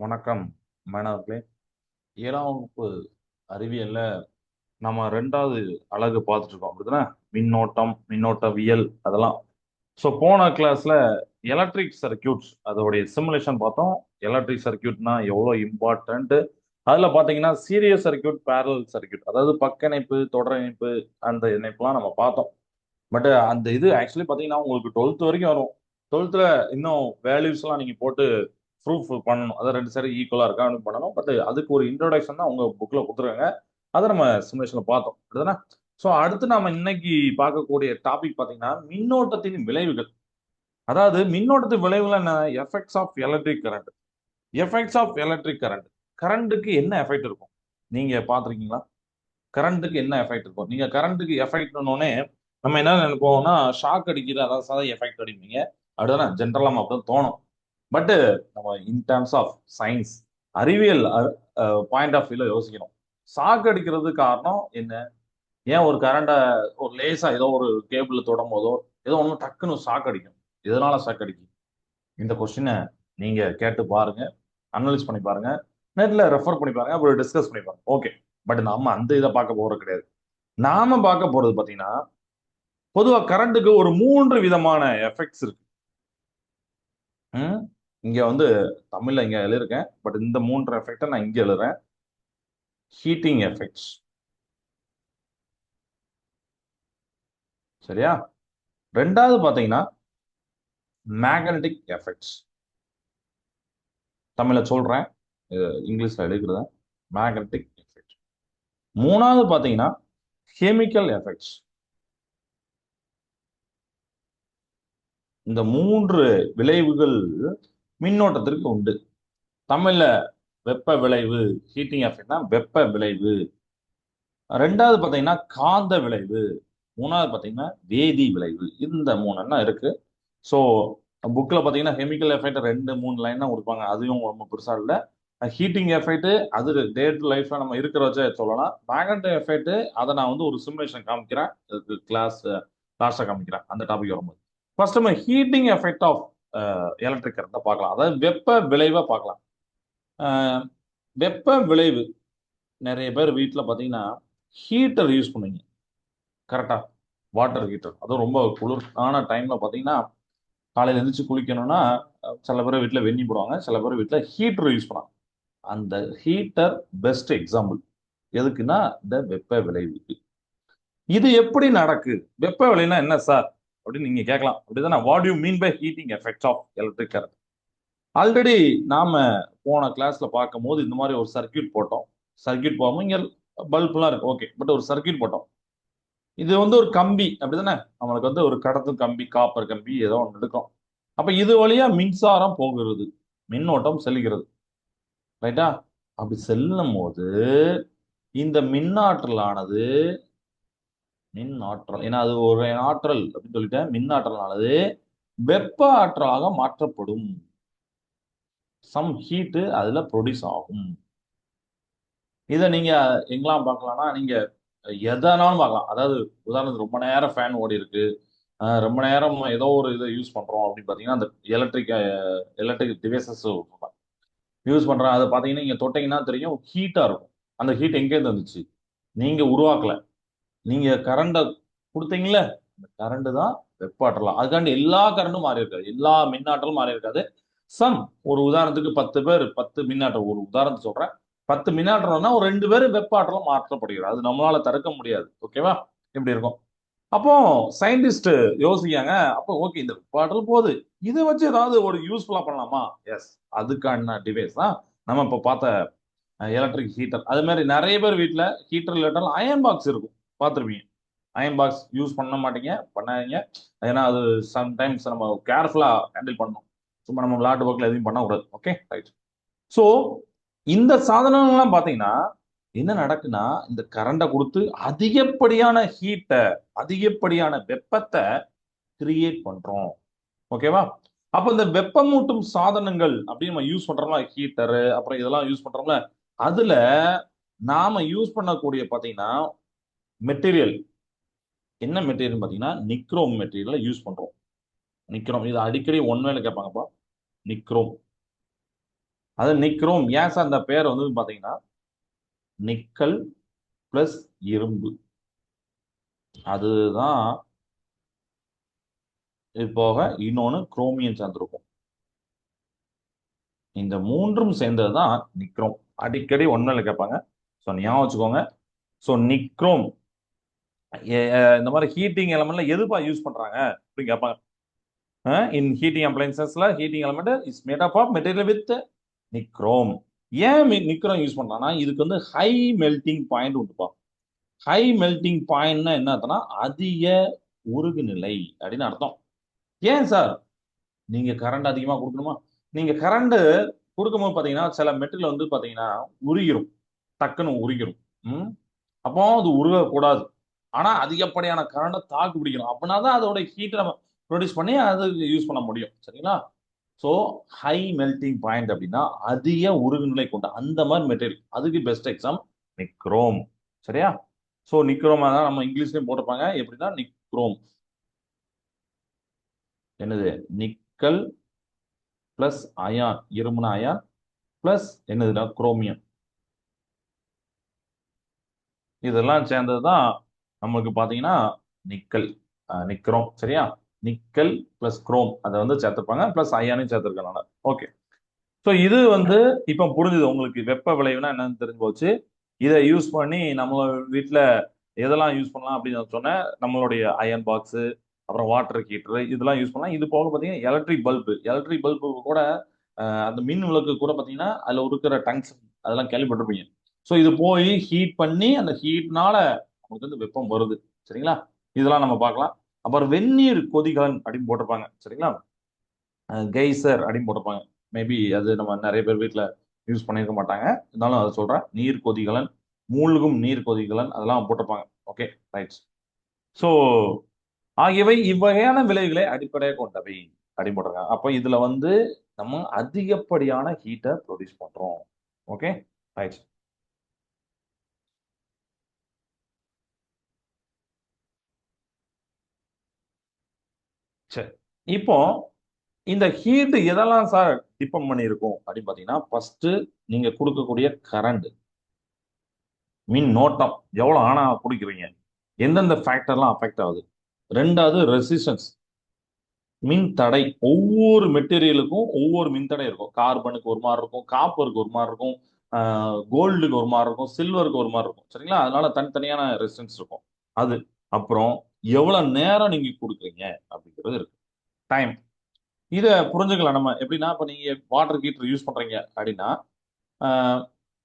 வணக்கம் மாணவர்களே. 7ஆம் வகுப்பு அறிவியல்ல நம்ம 2வது அலகு பார்த்துட்டு இருக்கோம் அப்படிதானே? மின்னோட்டம், மின்னோட்டவியல் அதெல்லாம். ஸோ போன கிளாஸ்ல எலக்ட்ரிக் சர்க்யூட்ஸ் அதோடைய சிமுலேஷன் பார்த்தோம். எலக்ட்ரிக் சர்க்யூட்னா எவ்வளோ இம்பார்ட்டன்ட். அதில் பார்த்தீங்கன்னா சீரியஸ் சர்க்யூட், பேரலல் சர்க்யூட், அதாவது பக்க இணைப்பு, தொடர் இணைப்பு, அந்த இணைப்புலாம் நம்ம பார்த்தோம். பட் அந்த இது ஆக்சுவலி பார்த்தீங்கன்னா உங்களுக்கு 12th வரைக்கும் வரும். 12th இன்னும் வேல்யூஸ்லாம் நீங்கள் போட்டு ப்ரூஃப் பண்ணணும். அதாவது ரெண்டு சைடு ஈக்குவலா இருக்கா அப்படின்னு பண்ணணும். பட் அதுக்கு ஒரு இன்ட்ரோடக்ஷன் தான் உங்க புக்ல கொடுத்துருக்காங்க. அதை நம்ம சிமுலேஷன்ல பார்த்தோம் அப்படிதானே? ஸோ அடுத்து நாம இன்னைக்கு பார்க்கக்கூடிய டாபிக் பார்த்தீங்கன்னா மின்னோட்டத்தின் விளைவுகள். அதாவது மின்னோட்டத்தின் விளைவுகள் என்ன? Effects of electric current. Effects of electric current. கரண்ட்டுக்கு என்ன எஃபெக்ட் இருக்கும்? நீங்க பார்த்திருக்கீங்களா? கரண்ட்டுக்கு என்ன எஃபெக்ட் இருக்கும்? நீங்க கரண்ட்டுக்கு எஃபெக்ட்னோடனே நம்ம என்ன நினைப்போம்னா ஷாக் அடிக்குது, அதாவது சாதா எஃபெக்ட் அடிப்பீங்க. அப்படிதானே? ஜென்ரலா நம்ம அப்படிதான் தோணும். பட் நம்ம இன் டர்ம்ஸ் ஆஃப் சயின்ஸ், அறிவியல் பாயிண்ட் ஆஃப் வியூல யோசிக்கணும். ஷாக் அடிக்கிறது காரணம் என்ன? ஏன் ஒரு கரண்ட ஒரு லேசா ஏதோ ஒரு கேபிள் தொடும் போதோ ஏதோ ஒன்று டக்குன்னு ஷாக் அடிக்கும். எதனால ஷாக் அடிக்கும்? இந்த கொஸ்டினை நீங்க கேட்டு பாருங்க, அனலைஸ் பண்ணி பாருங்க, நெட்ல ரெஃபர் பண்ணி பாருங்க, அப்புறம் டிஸ்கஸ் பண்ணி பாருங்க. ஓகே. பட் நாம அந்த இதை பார்க்க போறது கிடையாது. நாம பார்க்க போறது பாத்தீங்கன்னா, பொதுவா கரண்ட்டுக்கு ஒரு 3 விதமான எஃபெக்ட்ஸ் இருக்கு. ம்? இங்க வந்து தமிழ்ல இங்க எழுதிருக்கேன். பட் இந்த 3 எஃபெக்ட்டை நான் இங்க எழுதுறேன். Heating effects. சரியா? ரெண்டாவது பாத்தீங்கன்னா மேக்னெட்டிக் எஃபெக்ட்ஸ். தமிழ்ல சொல்றேன், இங்கிலீஷ்ல எழுதிக்கிறேன். Magnetic effect. மூணாவது பாத்தீங்கன்னா கெமிக்கல் எஃபெக்ட்ஸ். இந்த 3 விளைவுகள் மின்னோட்டத்திற்கு உண்டு. தமிழ்ல வெப்ப விளைவு, ஹீட்டிங் எஃபெக்ட்னா வெப்ப விளைவு. ரெண்டாவது பாத்தீங்கன்னா காந்த விளைவு. மூணாவது பாத்தீங்கன்னா வேதி விளைவு. இந்த 3 எண்ணம் இருக்கு. ஸோ புக்ல பாத்தீங்கன்னா கெமிக்கல் எஃபெக்ட் 2 3 லைன் தான் கொடுப்பாங்க. அதுவும் ரொம்ப பெருசா இல்ல. ஹீட்டிங் எஃபெக்ட் அது டே டு லைஃப்ல நம்ம இருக்கிற வச்சே சொல்லலாம். மேக்னெட்டிக் எஃபெக்ட் அதை நான் வந்து ஒரு சிமுலேஷன் காமிக்கிறேன். அதுக்கு கிளாஸ் லாஸ்டா காமிக்கிறேன் அந்த டாபிக் வரும்போது. ஃபர்ஸ்ட் நம்ம ஹீட்டிங் எஃபெக்ட் ஆஃப் எலக்ட்ரிக் கரண்ட்டை பார்க்கலாம். அதாவது வெப்ப விளைவை பார்க்கலாம். அஹ், வெப்ப விளைவு நிறைய பேர் வீட்டில் பார்த்தீங்கன்னா ஹீட்டர் யூஸ் பண்ணுவீங்க. கரெக்டா? வாட்டர் ஹீட்டர், அதுவும் ரொம்ப குளிரான டைம்ல பார்த்தீங்கன்னா காலையில எழுந்திரிச்சு குளிக்கணும்னா சில பேர் வீட்டில் வெந்நி போடுவாங்க, சில பேர் வீட்டில் ஹீட்டர் யூஸ் பண்ணுவாங்க. அந்த ஹீட்டர் பெஸ்ட் எக்ஸாம்பிள். எதுக்குன்னா இந்த வெப்ப விளைவுக்கு. இது எப்படி நடக்கு? வெப்ப விளைவுனா என்ன சார் அப்படின்னு நீங்க கேட்கலாம். அப்படிதானே? What you mean by heating effects of electric current? Already நாம போன கிளாஸ்ல பார்க்கும் போது இந்த மாதிரி ஒரு சர்க்கியூட் போட்டோம். சர்க்கியூட் போகாம இங்க பல்புலாம் இருக்கு, ஓகே. பட் ஒரு சர்க்கியூட் போட்டோம். இது வந்து ஒரு கம்பி அப்படிதானே? நம்மளுக்கு வந்து ஒரு கடத்தும் கம்பி, காப்பர் கம்பி ஏதோ ஒன்று எடுக்கும். அப்ப இது வழியா மின்சாரம் போகிறது, மின்னோட்டம் செல்கிறது. ரைட்டா? அப்படி செல்லும் போது இந்த மின்னாற்றலானது, மின் ஆற்றல், ஏன்னா அது ஒரு ஆற்றல் அப்படின்னு சொல்லிட்டேன். மின் ஆற்றலானது வெப்ப ஆற்றலாக மாற்றப்படும். சம் ஹீட் அதுல ப்ரொடியூஸ் ஆகும். இதை நீங்க எங்கெல்லாம் பார்க்கலாம்னா, நீங்க எதனாலும் பார்க்கலாம். அதாவது உதாரணத்துக்கு ரொம்ப நேரம் ஃபேன் ஓடி இருக்கு, ரொம்ப நேரம் ஏதோ ஒரு இதை யூஸ் பண்றோம் அப்படின்னு பாத்தீங்கன்னா அந்த எலக்ட்ரிக் எலக்ட்ரிக் டிவைசஸ் யூஸ் பண்றோம். அதை பாத்தீங்கன்னா நீங்க தொட்டீங்கன்னா தெரியும், ஹீட்டா இருக்கும். அந்த ஹீட் எங்க இருந்து வந்துச்சு? நீங்க உருவாக்கல. நீங்க கரண்ட கொடுத்தீங்கல்ல, அந்த கரண்ட் தான் வெப்பாற்றலாம். அதுக்காண்டி எல்லா கரண்டும் மாறி இருக்காது, எல்லா மின்னாற்றலும் மாறி இருக்காது. சம், ஒரு உதாரணத்துக்கு 10 பேர் 10 மின்னாற்றல், ஒரு உதாரணத்தை சொல்றேன். 10 மின்னாற்றல்னா ஒரு 2 பேர் வெப்பாற்றலும் மாற்றப்படுகிறது. அது நம்மளால தடுக்க முடியாது. ஓகேவா? இப்படி இருக்கும். அப்போ சயின்டிஸ்ட் யோசிக்காங்க, அப்போ ஓகே இந்த வெப்பாற்றல் போகுது, இதை வச்சு ஏதாவது ஒரு யூஸ்ஃபுல்லா பண்ணலாமா? எஸ், அதுக்கான டிவைஸ் தான் நம்ம இப்போ பார்த்த எலக்ட்ரிக் ஹீட்டர். அது மாதிரி நிறைய பேர் வீட்டில் ஹீட்டர் இல்லாட்டாலும் அயன் பாக்ஸ் இருக்கும், பார்த்துருப்பீங்க. அயன் பாக்ஸ் யூஸ் பண்ண மாட்டீங்க, பண்ணாதீங்க. ஏன்னா அது சம்டைம்ஸ் நம்ம கேர்ஃபுல்லா ஹேண்டில் பண்ணணும். சும்மா நம்ம விளையாட்டு போக்கில் எதையும் பண்ணக்கூடாது. Okay, right. ஸோ இந்த சாதனங்கள்லாம் பார்த்தீங்கன்னா என்ன நடக்குன்னா, இந்த கரண்டை கொடுத்து அதிகப்படியான ஹீட்டை, அதிகப்படியான வெப்பத்தை கிரியேட் பண்றோம். ஓகேவா? அப்ப இந்த வெப்பமூட்டும் சாதனங்கள் அப்படின்னு நம்ம யூஸ் பண்றோம்ல, ஹீட்டரு அப்புறம் இதெல்லாம் யூஸ் பண்றோம்ல, அதுல நாம யூஸ் பண்ணக்கூடிய பாத்தீங்கன்னா மெட்டீரியல், என்ன மெட்டீரியல் பாத்தீங்கன்னா நிக்ரோம் மெட்டீரியலை யூஸ் பண்றோம். நிக்ரோம், இது அடிக்கடி ஒன்வேல கேட்பாங்கப்பா. நிக்ரோம். அது நிக்ரோம். ஏன் சார் அந்த பேர் வந்து பாத்தீங்கன்னா நிக்கல் பிளஸ் இரும்பு, அதுதான். இது போக இன்னொன்னு குரோமியம் சேர்ந்திருக்கும். இந்த மூன்றும் சேர்ந்தது தான் நிக்ரோம். அடிக்கடி ஒன்னும் கேட்பாங்க, ஸோ ஞாபகம் வச்சுக்கோங்க. ஸோ நிக்ரோம் இந்த மாதிரி ஹீட்டிங் எலமெண்ட்ல எதுப்பா யூஸ் பண்றாங்க அப்படின்னு கேட்பாங்க. இன் ஹீட்டிங் அப்ளைன்சஸ்ல heating element is made up of material with nichrome. ஏன் நிக்ரோம் யூஸ் பண்றாங்கன்னா இதுக்கு வந்து ஹை மெல்டிங் பாயிண்ட் உண்டுப்பா. ஹை மெல்டிங் பாயிண்ட்னா என்ன அர்த்தம்னா அதிக உருகுநிலை அப்படின்னு அர்த்தம். ஏன் சார் நீங்க கரண்ட் அதிகமா கொடுக்கணுமா? நீங்க கரண்ட் கொடுக்கும்போது பாத்தீங்கன்னா சில மெட்டீரியல் வந்து பாத்தீங்கன்னா உருகிரும், டக்குன்னு உருகிரும். ம் அப்போ அது உருகக்கூடாது. ஆனா அதிகப்படியான கரண்டை தாக்கு பிடிக்கணும். அப்படின்னா தான் அதோட ஹீட்டை நம்ம ப்ரொடியூஸ் பண்ணி அது யூஸ் பண்ண முடியும். சரிங்களா? ஸோ ஹை மெல்டிங் பாயிண்ட் அப்படின்னா அதிக உருகுநிலை கொண்ட அந்த மாதிரி மெட்டீரியல், அதுக்கு பெஸ்ட் எக்ஸாம் நிக்ரோம். சரியா? ஸோ நிக்ரோம் தான் நம்ம இங்கிலீஷ்லயும் போட்டிருப்பாங்க. எப்படின்னா நிக்ரோம் என்னது, நிக்கல் பிளஸ் அயான், இரும்புன அயான் பிளஸ் என்னதுன்னா குரோமியம், இதெல்லாம் சேர்ந்தது தான் நமக்கு பாத்தீங்கன்னா நிக்கல், நிக்ரோம். சரியா? நிக்கல் பிளஸ் குரோம் அதை வந்து சேர்த்துப்பாங்க, பிளஸ் அயானையும் சேர்த்துருக்கனால. ஓகே. ஸோ இது வந்து இப்போ புரிஞ்சுது உங்களுக்கு, வெப்ப விளைவுனா என்னன்னு தெரிஞ்சு போச்சு. இதை யூஸ் பண்ணி நம்ம வீட்டில் எதெல்லாம் யூஸ் பண்ணலாம் அப்படின்னு நான் சொன்னேன். நம்மளுடைய அயன் பாக்ஸு, அப்புறம் வாட்டர் ஹீட்டரு, இதெல்லாம் யூஸ் பண்ணலாம். இது போக பார்த்தீங்கன்னா எலக்ட்ரிக் பல்பு கூட அந்த மின் விளக்கு கூட பார்த்தீங்கன்னா அதில் இருக்கிற டங்ஸ்டன் அதெல்லாம் கேள்விப்பட்டிருப்பீங்க. ஸோ இது போய் ஹீட் பண்ணி அந்த ஹீட்னால நமக்கு வந்து வெப்பம் வருது. சரிங்களா? இதெல்லாம் நம்ம பார்க்கலாம். அப்புறம் வெந்நீர் கொதிகலன் அப்படின்னு போட்டிருப்பாங்க. சரிங்களா? கெய்சர் அப்படின்னு போட்டிருப்பாங்க. மேபி அது நம்ம நிறைய பேர் வீட்டில் யூஸ் பண்ணியிருக்க மாட்டாங்க, இருந்தாலும் அதை சொல்றேன். நீர் கொதிகலன், மூழ்கும் நீர் கொதிகலன், அதெல்லாம் போட்டிருப்பாங்க. Okay, right. ஸோ ஆகியவை இவ்வகையான விளைவுகளை அடிப்படையாக கொண்டவை அப்படின்னு போட்டிருக்காங்க. அப்போ இதுல வந்து நம்ம அதிகப்படியான ஹீட்டை ப்ரொடியூஸ் பண்றோம். Okay, right. சரி, இப்போ இந்த ஹீட் எதெல்லாம் சார் டிபெண்ட் பண்ணி இருக்கும் அப்படின்னு பாத்தீங்கன்னா, ஃபர்ஸ்ட் நீங்க கொடுக்கக்கூடிய கரண்ட், மின் நோட்டம் எவ்வளவு ஆனா குடிக்கிறீங்க, எந்தெந்த ஃபேக்டர்லாம் அஃபெக்ட் ஆகுது. ரெண்டாவது ரெசிஸ்டன்ஸ், மின் தடை. ஒவ்வொரு மெட்டீரியலுக்கும் ஒவ்வொரு மின் தடை இருக்கும். கார்பனுக்கு ஒரு மாதிரி இருக்கும், காப்பருக்கு ஒரு மாதிரி இருக்கும், கோல்டுக்கு ஒரு மாதிரி இருக்கும், சில்வருக்கு ஒரு மாதிரி இருக்கும். சரிங்களா? அதனால தனித்தனியான ரெசிஸ்டன்ஸ் இருக்கும். அது அப்புறம் எவ்வளவு நேரம் நீங்க கொடுக்குறீங்க அப்படிங்கிறது இருக்கு. டைம். இதை புரிஞ்சுக்கலாம் நம்ம எப்படின்னா, இப்போ நீங்க வாட்டர் ஹீட்டர் யூஸ் பண்றீங்க அப்படின்னா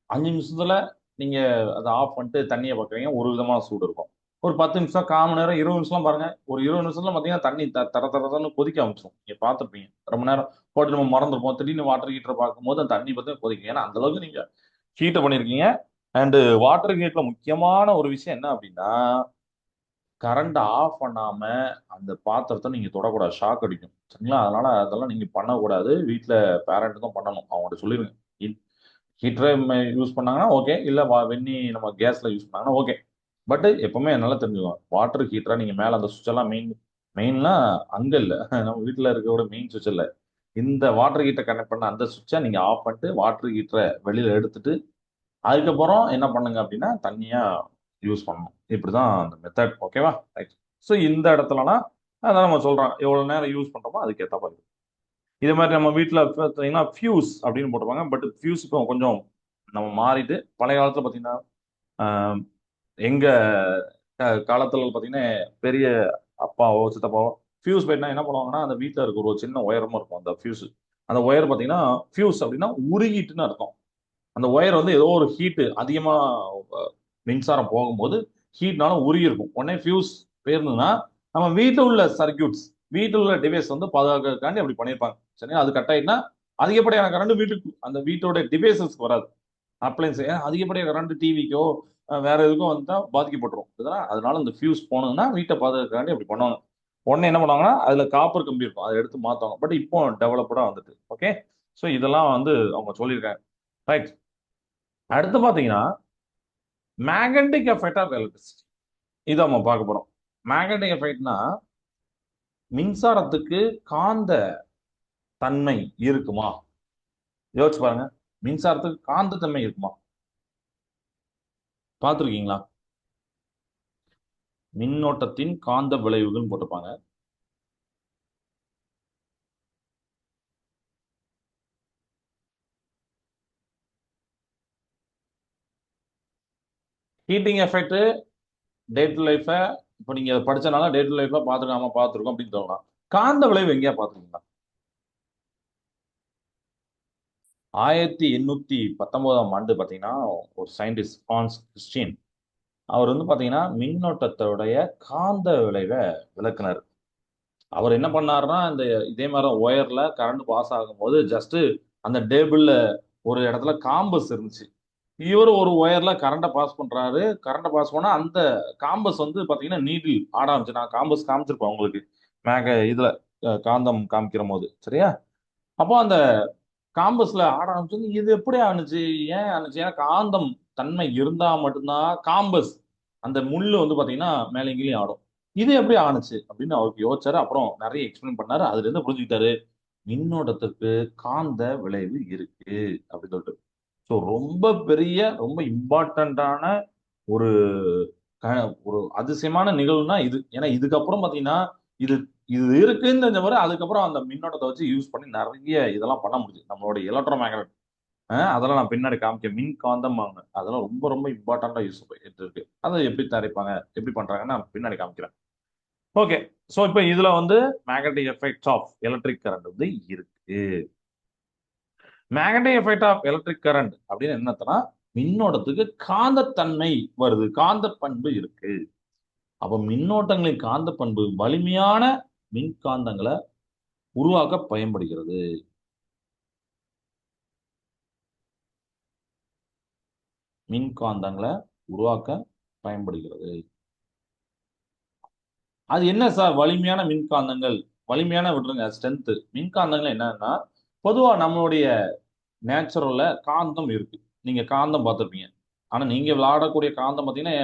5 நிமிஷத்துல நீங்க அதை ஆஃப் பண்ணிட்டு தண்ணியை பார்க்குறீங்க, ஒரு விதமான சூடு இருக்கும். ஒரு 10 நிமிஷம், 1/4 மணி நேரம், 20 நிமிஷம்லாம் பாருங்க. ஒரு 20 நிமிஷத்துல பார்த்தீங்கன்னா தண்ணி தர தரன்னு கொதிக்க ஆரம்பிச்சிடும். நீங்க பார்த்துருப்பீங்க. ரொம்ப நேரம் போட்டு நம்ம மறந்துருப்போம். திடீர்னு வாட்டர் ஹீட்டரை பார்க்கும்போது அந்த தண்ணி பார்த்தா கொதிக்கும். ஏன்னா அந்த அளவுக்கு நீங்க ஹீட்டை பண்ணியிருக்கீங்க. அண்டு வாட்டர் ஹீட்டர்ல முக்கியமான ஒரு விஷயம் என்ன அப்படின்னா, கரண்ட் ஆஃப் பண்ணாம அந்த பாத்திரத்தை நீங்க தொடக்கூடாது, ஷாக் அடிக்கும். சரிங்களா? அதனால அதெல்லாம் நீங்க பண்ணக்கூடாது. வீட்டுல பேரண்ட் தான் பண்ணணும். அவங்கள்ட்ட சொல்லிருங்க. ஹீட்டரை யூஸ் பண்ணாங்கன்னா ஓகே, இல்ல வெந்நி நம்ம கேஸ்ல யூஸ் பண்ணாங்கன்னா ஓகே. பட் எப்பவுமே நல்லா தெரிஞ்சுக்கணும், வாட்டர் ஹீட்டரா நீங்க மேல அந்த சுவிட்ச் எல்லாம் மெயின்லாம் அங்க இல்ல, நம்ம வீட்டுல இருக்கோட மெயின் சுவிட்ச் இல்ல. இந்த வாட்டர் ஹீட்டர் கனெக்ட் பண்ண அந்த சுவிட்சை நீங்க ஆஃப் பண்ணிட்டு வாட்டர் ஹீட்டரை வெளியில எடுத்துட்டு அதுக்கப்புறம் என்ன பண்ணுங்க அப்படின்னா தண்ணியா யூஸ் பண்ணணும். இப்படிதான் அந்த மெத்தட். ஓகேவா? ரைட். ஸோ இந்த இடத்துலலாம் அதான் நம்ம சொல்றோம், எவ்வளவு நேரம் யூஸ் பண்றோமோ அதுக்கு ஏற்ற மாதிரி. இதே மாதிரி நம்ம வீட்டில் பார்த்தீங்கன்னா ஃபியூஸ் அப்படின்னு போட்டிருப்பாங்க. பட் ஃபியூஸ் இப்போ கொஞ்சம் நம்ம மாறிட்டு, பழைய காலத்துல பார்த்தீங்கன்னா ஆஹ், எங்க காலத்துல பார்த்தீங்கன்னா பெரிய அப்பாவோ சித்தப்பாவோ ஃபியூஸ் போயிட்டுனா என்ன பண்ணுவாங்கன்னா, அந்த வீட்டில் இருக்க ஒரு சின்ன உயரமா இருக்கும் அந்த ஃபியூஸ். அந்த ஒயர் பார்த்தீங்கன்னா ஃபியூஸ் அப்படின்னா உருகிட்டுன்னு அர்த்தம். அந்த ஒயர் வந்து ஏதோ ஒரு ஹீட்டு அதிகமா மின்சாரம் போகும்போது ஹீட்னால உருகி இருக்கும். உடனே ஃபியூஸ் போயிருந்ததுன்னா நம்ம வீட்டில் உள்ள சர்க்கியூட்ஸ், வீட்டில் உள்ள டிவைஸ் வந்து பாதுகாக்கிறதுக்காண்டி அப்படி பண்ணியிருப்பாங்க. சரிங்களா? அது கட் ஆயிட்டுனா அதிகப்படியான கரண்ட் வீட்டுக்கு அந்த வீட்டோட டிவைசஸ்க்கு வராது. அப்ளைன்ஸ் அதிகப்படியான கரண்ட் டிவிக்கோ வேற எதுக்கும் வந்தா பாதிக்கப்பட்டுரும். அதனால இந்த ஃபியூஸ் போனதுன்னா வீட்டை பாதுகாக்கிறதுக்காண்டி அப்படி பண்ணுவாங்க. உடனே என்ன பண்ணுவாங்கன்னா அதுல காப்பர் கம்பி இருக்கும், அதை எடுத்து மாத்துவாங்க. பட் இப்போ டெவலப்டா வந்துட்டு. ஓகே. ஸோ இதெல்லாம் வந்து அவங்க சொல்லியிருக்காங்க. ரைட். அடுத்து பாத்தீங்கன்னா மேக்னெட்டிக் எஃபெக்ட் ஆஃப் எலக்ட்ரிசிட்டி, இதை நம்ம பார்க்க போறோம். மேக்னெட்டிக் எஃபெக்ட்னா மின்சாரத்துக்கு காந்த தன்மை இருக்குமா? யோசிச்சு பாருங்க. மின்சாரத்துக்கு காந்தத்தன்மை இருக்குமா? பார்த்துருக்கீங்களா? மின்னோட்டத்தின் காந்த விளைவுகள் போட்டிருப்பாங்க. ஹீட்டிங் எஃபெக்ட் டே டு லைஃபை இப்போ நீங்க அதை படிச்சனால டே டு லைஃபை பார்த்துருக்காம பார்த்துருக்கோம் அப்படின்னு சொல்லலாம். காந்த விளைவு எங்கேயா பார்த்துருக்கீங்களா? 1819 பார்த்தீங்கன்னா ஒரு சயின்டிஸ்ட் ஹான்ஸ் கிறிஸ்டியன் அவர் வந்து பார்த்தீங்கன்னா மின்னோட்டத்தோடைய காந்த விளைவை விளக்குனார். அவர் என்ன பண்ணாருன்னா இந்த இதே மாதிரி ஒயர்ல கரண்ட் பாஸ் ஆகும்போது ஜஸ்ட் அந்த டேபிள்ல ஒரு இடத்துல காம்பஸ் இருந்துச்சு. இவர் ஒரு ஒயர்ல கரண்ட்டை பாஸ் பண்றாரு. கரண்ட்டை பாஸ் பண்ணா அந்த காம்பஸ் வந்து பாத்தீங்கன்னா நீடில் ஆட ஆரம்பிச்சு. நான் காம்பஸ் காமிச்சிருப்பேன் உங்களுக்கு இதுல காந்தம் காமிக்கிற போது சரியா. அப்போ அந்த காம்பஸ்ல ஆட ஆரம்பிச்சு. இது எப்படி ஆணுச்சு? ஏன் ஆணுச்சு? ஏன்னா காந்தம் தன்மை இருந்தா மட்டும்தான் காம்பஸ் அந்த முள்ளு வந்து பாத்தீங்கன்னா மேலே கீழே ஆடும். இது எப்படி ஆணுச்சு அப்படின்னு அவருக்கு யோசிச்சாரு. அப்புறம் நிறைய எக்ஸ்பிளைன் பண்ணாரு. அதுல இருந்து புரிஞ்சுக்கிட்டாரு மின்னோட்டத்துக்கு காந்த விளைவு இருக்கு அப்படின்னு சொல்லிட்டு. ஸோ ரொம்ப பெரிய ரொம்ப இம்பார்ட்டண்ட்டான ஒரு ஒரு அதிசயமான நிகழ்வுனா இது. ஏன்னா இதுக்கப்புறம் பார்த்தீங்கன்னா இது இது இருக்குன்னு தெரிஞ்ச பிறகு அதுக்கப்புறம் அந்த மின்னோட்டத்தை வச்சு யூஸ் பண்ணி நிறைய இதெல்லாம் பண்ண முடியுது. நம்மளோட எலக்ட்ரோ மேக்னட் அதெல்லாம் நான் பின்னாடி காமிக்க மின்காந்தம் அதெல்லாம் ரொம்ப ரொம்ப இம்பார்ட்டண்டா யூஸ் இருக்கு. அதை எப்படி தயாரிப்பாங்க எப்படி பண்றாங்கன்னு நான் பின்னாடி காமிக்கிறேன். ஓகே. ஸோ இப்போ இதுல வந்து magnetic effects of electric current வந்து இருக்கு. Magnetic effect of electric current அப்படின்னு என்னத்தனா மின்னோட்டத்துக்கு காந்தத்தன்மை வருது, காந்த பண்பு இருக்கு. அப்ப மின்னோட்டங்களின் காந்த பண்பு வலிமையான மின்காந்தங்களை உருவாக்க பயன்படுகிறது. மின்காந்தங்களை உருவாக்க பயன்படுகிறது. அது என்ன சார் வலிமையான மின்காந்தங்கள்? வலிமையான விட்டுருங்க ஸ்ட்ரென்த். மின்காந்தங்கள் என்னன்னா பொதுவா நம்மளுடைய நேச்சுரல்ல காந்தம் இருக்கு. நீங்க காந்தம் பார்த்துருப்பீங்க. ஆனா நீங்க விளையாடக்கூடிய காந்தம் பார்த்தீங்கன்னா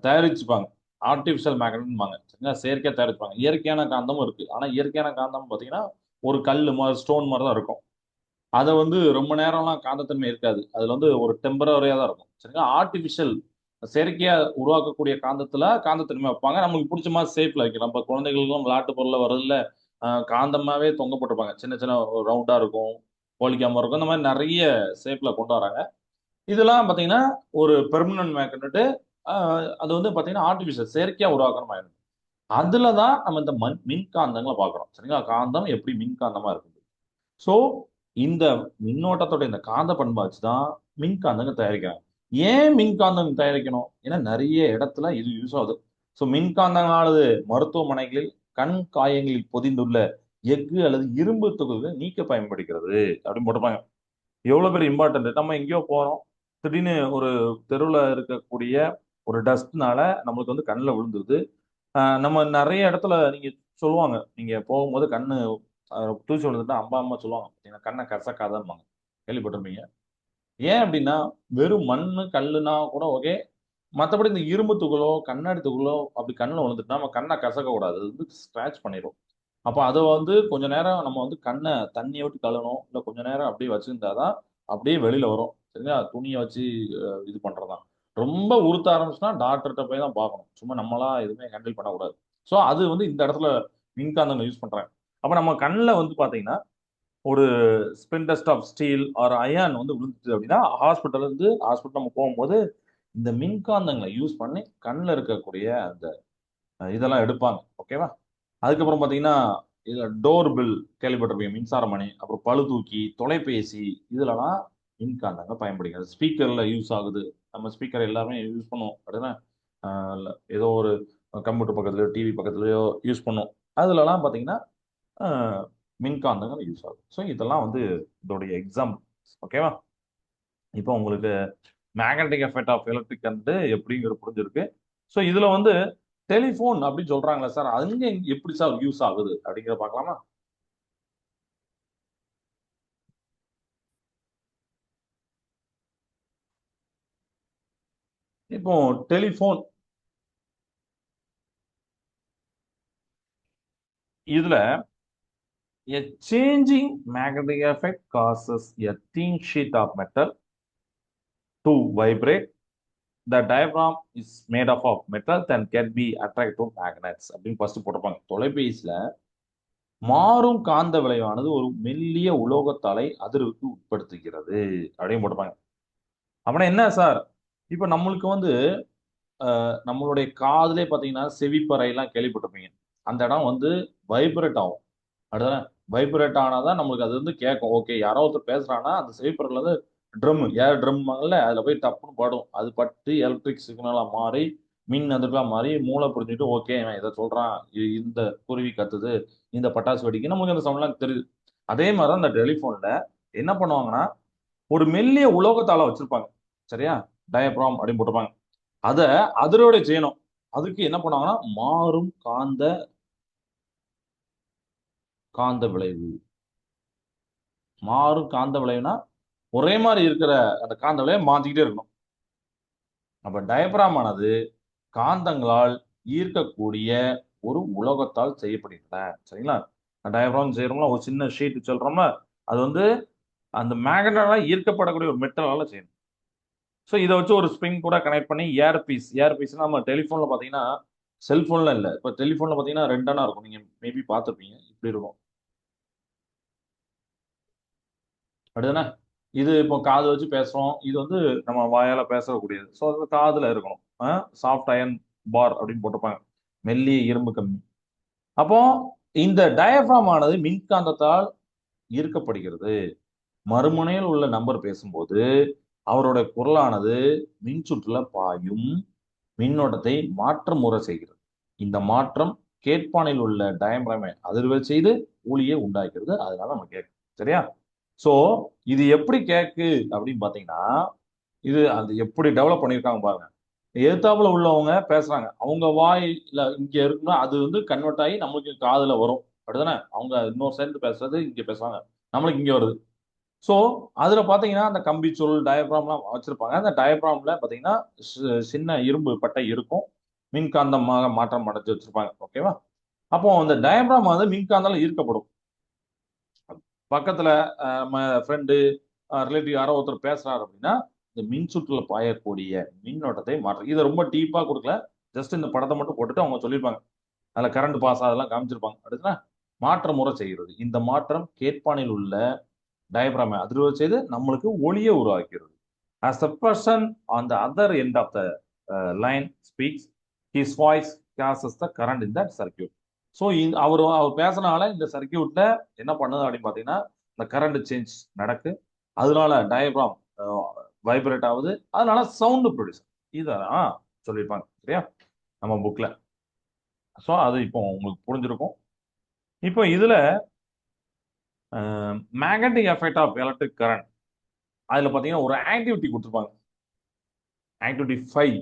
தயாரிச்சுப்பாங்க. ஆர்டிஃபிஷியல் மேக்னட்பாங்க. சரிங்களா? செயற்கையா தயாரிப்பாங்க. இயற்கையான காந்தமும் இருக்கு. ஆனா இயற்கையான காந்தம் பார்த்தீங்கன்னா ஒரு கல் மாதிரி ஸ்டோன் மாதிரி தான் இருக்கும். அதை வந்து ரொம்ப நேரம்லாம் காந்தத்தன்மை இருக்காது. அதுல வந்து ஒரு டெம்பரவரியா தான் இருக்கும். சரிங்களா? ஆர்டிஃபிஷியல் செயற்கையா உருவாக்கக்கூடிய காந்தத்துல காந்தத்தன்மை வைப்பாங்க. நமக்கு பிடிச்ச மாதிரி ஷேப்ல வைக்கலாம். இப்போ குழந்தைகளுக்கும் விளையாட்டு பொருள்ல வரதுல காந்தமாவே தொங்க போட்டிருப்பாங்க. சின்ன சின்ன ரவுண்டா இருக்கும், கோலிக்காம இருக்கும். இந்த மாதிரி நிறைய ஷேப்ல கொண்டு வராங்க. இதெல்லாம் பார்த்தீங்கன்னா ஒரு பெர்மனன்ட் மேக்னெட். அது வந்து பார்த்தீங்கன்னா ஆர்டிஃபிஷியல் செயற்கையா உருவாக்குற மேக்னெட். அதுல தான் நம்ம இந்த மின்காந்தங்களை பார்க்குறோம். சரிங்களா? காந்தம் எப்படி மின்காந்தமா இருக்குது. ஸோ இந்த மின்னோட்டத்தோட இந்த காந்த பண்பை வச்சு தான் மின்காந்தங்கள் தயாரிக்கிறாங்க. ஏன் மின்காந்தம் தயாரிக்கணும்? ஏன்னா நிறைய இடத்துல இது யூஸ் ஆகுது. ஸோ மின்காந்தங்களானது மருத்துவமனைகளில் கண் காயங்களில் பொதிந்துள்ள எஃகு அல்லது இரும்பு துகள்களை நீக்க பயன்படுகிறது அப்படின்னு போட்டிருப்பாங்க. எவ்வளவு பேர் இம்பார்ட்டன்ட். நம்ம எங்கேயோ போறோம், திடீர்னு ஒரு தெருவில் இருக்கக்கூடிய ஒரு டஸ்ட்னால நம்மளுக்கு வந்து கண்ணில் விழுந்துருது. நம்ம நிறைய இடத்துல நீங்க சொல்லுவாங்க, நீங்க போகும்போது கண்ணு தூசி விழுந்துட்டா அம்மா அம்மா சொல்லுவாங்க பார்த்தீங்கன்னா கண்ணை கசக்காதம்பாங்க. கேள்விப்பட்டிருப்பீங்க. ஏன் அப்படின்னா வெறும் மண்ணு கல்லுனா கூட ஓகே. மற்றபடி இந்த இரும்பு துகளோ கண்ணாடி துகளோ அப்படி கண்ணில் விழுந்துட்டா நம்ம கண்ணை கசக்க கூடாது. அது வந்து ஸ்கிராச் பண்ணிடும். அப்போ அதை வந்து கொஞ்ச நேரம் நம்ம வந்து கண்ணை தண்ணியை விட்டு கழுவணும். இல்லை கொஞ்ச நேரம் அப்படியே வச்சிருந்தாதான் அப்படியே வெளியில வரும். சரிங்களா? துணியை வச்சு இது பண்றதுதான். ரொம்ப உறுத்த ஆரம்பிச்சுன்னா டாக்டர்கிட்ட போய் தான் பார்க்கணும். சும்மா நம்மளா எதுவுமே ஹேண்டில் பண்ணக்கூடாது. ஸோ அது வந்து இந்த இடத்துல மின்காந்தங்கள் யூஸ் பண்றாங்க. அப்ப நம்ம கண்ணில் வந்து பாத்தீங்கன்னா ஒரு spin dust of steel or iron வந்து விழுந்துச்சு அப்படின்னா ஹாஸ்பிட்டல் நம்ம போகும்போது இந்த மின்காந்தங்களை யூஸ் பண்ணி கண்ணில் இருக்கக்கூடிய அந்த இதெல்லாம் எடுப்பாங்க. ஓகேவா? அதுக்கப்புறம் பாத்தீங்கன்னா இதுல டோர் பில் கேள்விப்பட்டிருப்பீங்க. மின்சார மணி, அப்புறம் பளுதூக்கி, தொலைபேசி இதுலலாம் மின்காந்தங்கள் பயன்படுகிறது. ஸ்பீக்கர்ல யூஸ் ஆகுது. நம்ம ஸ்பீக்கர் எல்லாருமே யூஸ் பண்ணுவோம். அப்படின்னா ஏதோ ஒரு கம்ப்யூட்டர் பக்கத்துலயோ டிவி பக்கத்துலயோ யூஸ் பண்ணுவோம். அதுலலாம் பாத்தீங்கன்னா மின்காந்தங்கள் யூஸ் ஆகும். ஸோ இதெல்லாம் வந்து இதோடைய எக்ஸாம்பிள். ஓகேவா? இப்போ உங்களுக்கு magnetic effect of electric current எப்படிங்கிறது புரிஞ்சிருக்கு. ஸோ இதுல வந்து டெலிஃபோன் அப்படின்னு சொல்றாங்களா சார், அங்க எப்படி சார் யூஸ் ஆகுது அப்படிங்கிறத பார்க்கலாமா? இப்போ டெலிஃபோன் இதுல A changing magnetic effect causes a thin sheet of metal to vibrate. The diaphragm is made up of metal that can be attracted to magnets அப்படின்னு ஃபர்ஸ்ட் போட்டிருப்பாங்க. தொலைபேசியில மாறும் காந்த விளைவானது ஒரு மெல்லிய உலோகத்தாலை அதிர்வுக்கு உட்படுத்துகிறது அப்படின்னு போட்டிருப்பாங்க. அப்படின்னா என்ன சார்? இப்ப நம்மளுக்கு வந்து நம்மளுடைய காதுலே பார்த்தீங்கன்னா செவிப்பறை எல்லாம் கேள்விப்பட்டிருப்பீங்க. அந்த இடம் வந்து வைப்ரேட் ஆகும். அப்படிதானே? வைப்ரேட் ஆனாதான் நம்மளுக்கு அது வந்து கேட்கும். ஓகே, யாரோ ஒருத்தர் பேசுறான்னா அந்த செவிப்பறையில வந்து ட்ரம் ஏர் ட்ரம்ல அதுல போய் டப்புன்னு படும். அது பட்டு எலக்ட்ரிக் சிக்னலா மாறி மின் அதிர்வா மாறி மூளை புரிஞ்சுட்டு ஓகே நான் இதை சொல்றான், இந்த குருவி கத்துது, இந்த பட்டாசு வெடிக்கு, நமக்கு அந்த சவுண்ட்லாம் தெரியுது. அதே மாதிரி அந்த டெலிஃபோன்ல என்ன பண்ணுவாங்கன்னா ஒரு மெல்லிய உலோகத்தால வச்சிருப்பாங்க. சரியா? டயப்ராம் அப்படின்னு போட்டிருப்பாங்க. அத அதிரோட செய்யணும். அதுக்கு என்ன பண்ணுவாங்கன்னா மாறும் காந்த காந்த விளைவு. மாறும் காந்த விளைவுனா ஒரே மாதிரி இருக்கிற அந்த காந்த விளைவை மாத்திக்கிட்டே இருக்கணும். அப்ப டயப்ராம் ஆனது காந்தங்களால் ஈர்க்கக்கூடிய ஒரு உலோகத்தால் செய்யப்படுகின்றன. சரிங்களா? டயப்ராம் செய்யறோம்னா ஒரு சின்ன ஷீட் சொல்றோம்னா அது வந்து அந்த மேக்னட்டால ஈர்க்கப்படக்கூடிய ஒரு மெட்டலால செய்யணும். ஸோ இதை வச்சு ஒரு ஸ்ப்ரிங் கூட கனெக்ட் பண்ணி ஏர் பீஸ்னா நம்ம டெலிஃபோன்ல பார்த்தீங்கன்னா செல்போன்ல இல்லை, இப்போ டெலிஃபோன்ல பார்த்தீங்கன்னா ரெண்டனா இருக்கும். நீங்க மேபி பார்த்துருப்பீங்க, இப்படி இருக்கும். அப்படிதானே? இது இப்போ காது வச்சு பேசுறோம். இது வந்து நம்ம வாயால பேசக்கூடியது. ஸோ அது காதுல இருக்கணும். சாஃப்ட் அயன் பார் அப்படின்னு போட்டிருப்பாங்க. மெல்லிய இரும்பு கம்பி. அப்போ இந்த டயப்ராம் ஆனது மின்காந்தத்தால் ஈர்க்கப்படுகிறது. மறுமுனையில் உள்ள நபர் பேசும்போது அவரோட குரலானது மின்சுற்றுல பாயும் மின்னோட்டத்தை மாற்றம் முறை செய்கிறது. இந்த மாற்றம் கேட்பானில் உள்ள டயப்ராமை அதிர்வு செய்து ஒலியை உண்டாக்கிறது. அதனால நம்ம கேட்கும். சரியா? சோ இது எப்படி கேக்கு அப்படின்னு பாத்தீங்கன்னா, இது அது எப்படி டெவலப் பண்ணியிருக்காங்க பாருங்க. எதிர்த்தாப்புல உள்ளவங்க பேசுறாங்க, அவங்க வாயில இங்க இருக்குன்னா அது வந்து கன்வெர்ட் ஆகி நம்மளுக்கு காதுல வரும். அப்படிதானே? அவங்க இன்னொரு சைடு பேசுறது இங்க பேசுவாங்க, நம்மளுக்கு இங்க வருது. சோ அதுல பாத்தீங்கன்னா அந்த கம்பி சுருள் டயப்ராம்லாம் வச்சிருப்பாங்க. அந்த டயப்ராம்ல பாத்தீங்கன்னா சின்ன இரும்பு பட்டை இருக்கும். மின்காந்தமாக மாற்றம் அடைஞ்சு வச்சிருப்பாங்க. ஓகேவா? அப்போ அந்த டயப்ராம் வந்து மின்காந்தால ஈர்க்கப்படும். பக்கத்துல நம்ம ஃப்ரெண்டு ரிலேட்டிவ் யாரோ ஒருத்தர் பேசுறாரு அப்படின்னா இந்த மின் சுற்றுல பாயக்கூடிய மின்னோட்டத்தை மாற்று. இதை ரொம்ப டீப்பா கொடுக்கல, ஜஸ்ட் இந்த படத்தை மட்டும் போட்டுட்டு அவங்க சொல்லியிருப்பாங்க. அதுல கரண்ட் பாஸ் அதெல்லாம் காமிச்சிருப்பாங்க. அடுத்துனா மாற்ற முறை செய்கிறது. இந்த மாற்றம் கேட்பானில் உள்ள டயப்ராமை அதிர்வு செய்து நம்மளுக்கு ஒளியை உருவாக்கிறது. As the person on the other end of the line speaks, his voice causes the current in that circuit. So அவர் பேசுறதுனால இந்த சர்க்கியூட்ல என்ன பண்ணுது அப்படின்னு பார்த்தீங்கன்னா இந்த கரண்ட் சேஞ்ச் நடக்கு. அதனால டயப்ராம் வைப்ரேட் ஆகுது. அதனால சவுண்ட் ப்ரொடியூஸ். இதெல்லாம் சொல்லியிருப்பாங்க. சரியா? நம்ம புக்ல. ஸோ அது இப்போ உங்களுக்கு புரிஞ்சிருக்கும். இப்போ இதுல magnetic effect of electric current அதுல பாத்தீங்கன்னா ஒரு ஆக்டிவிட்டி கொடுத்துருப்பாங்க. ஆக்டிவிட்டி 5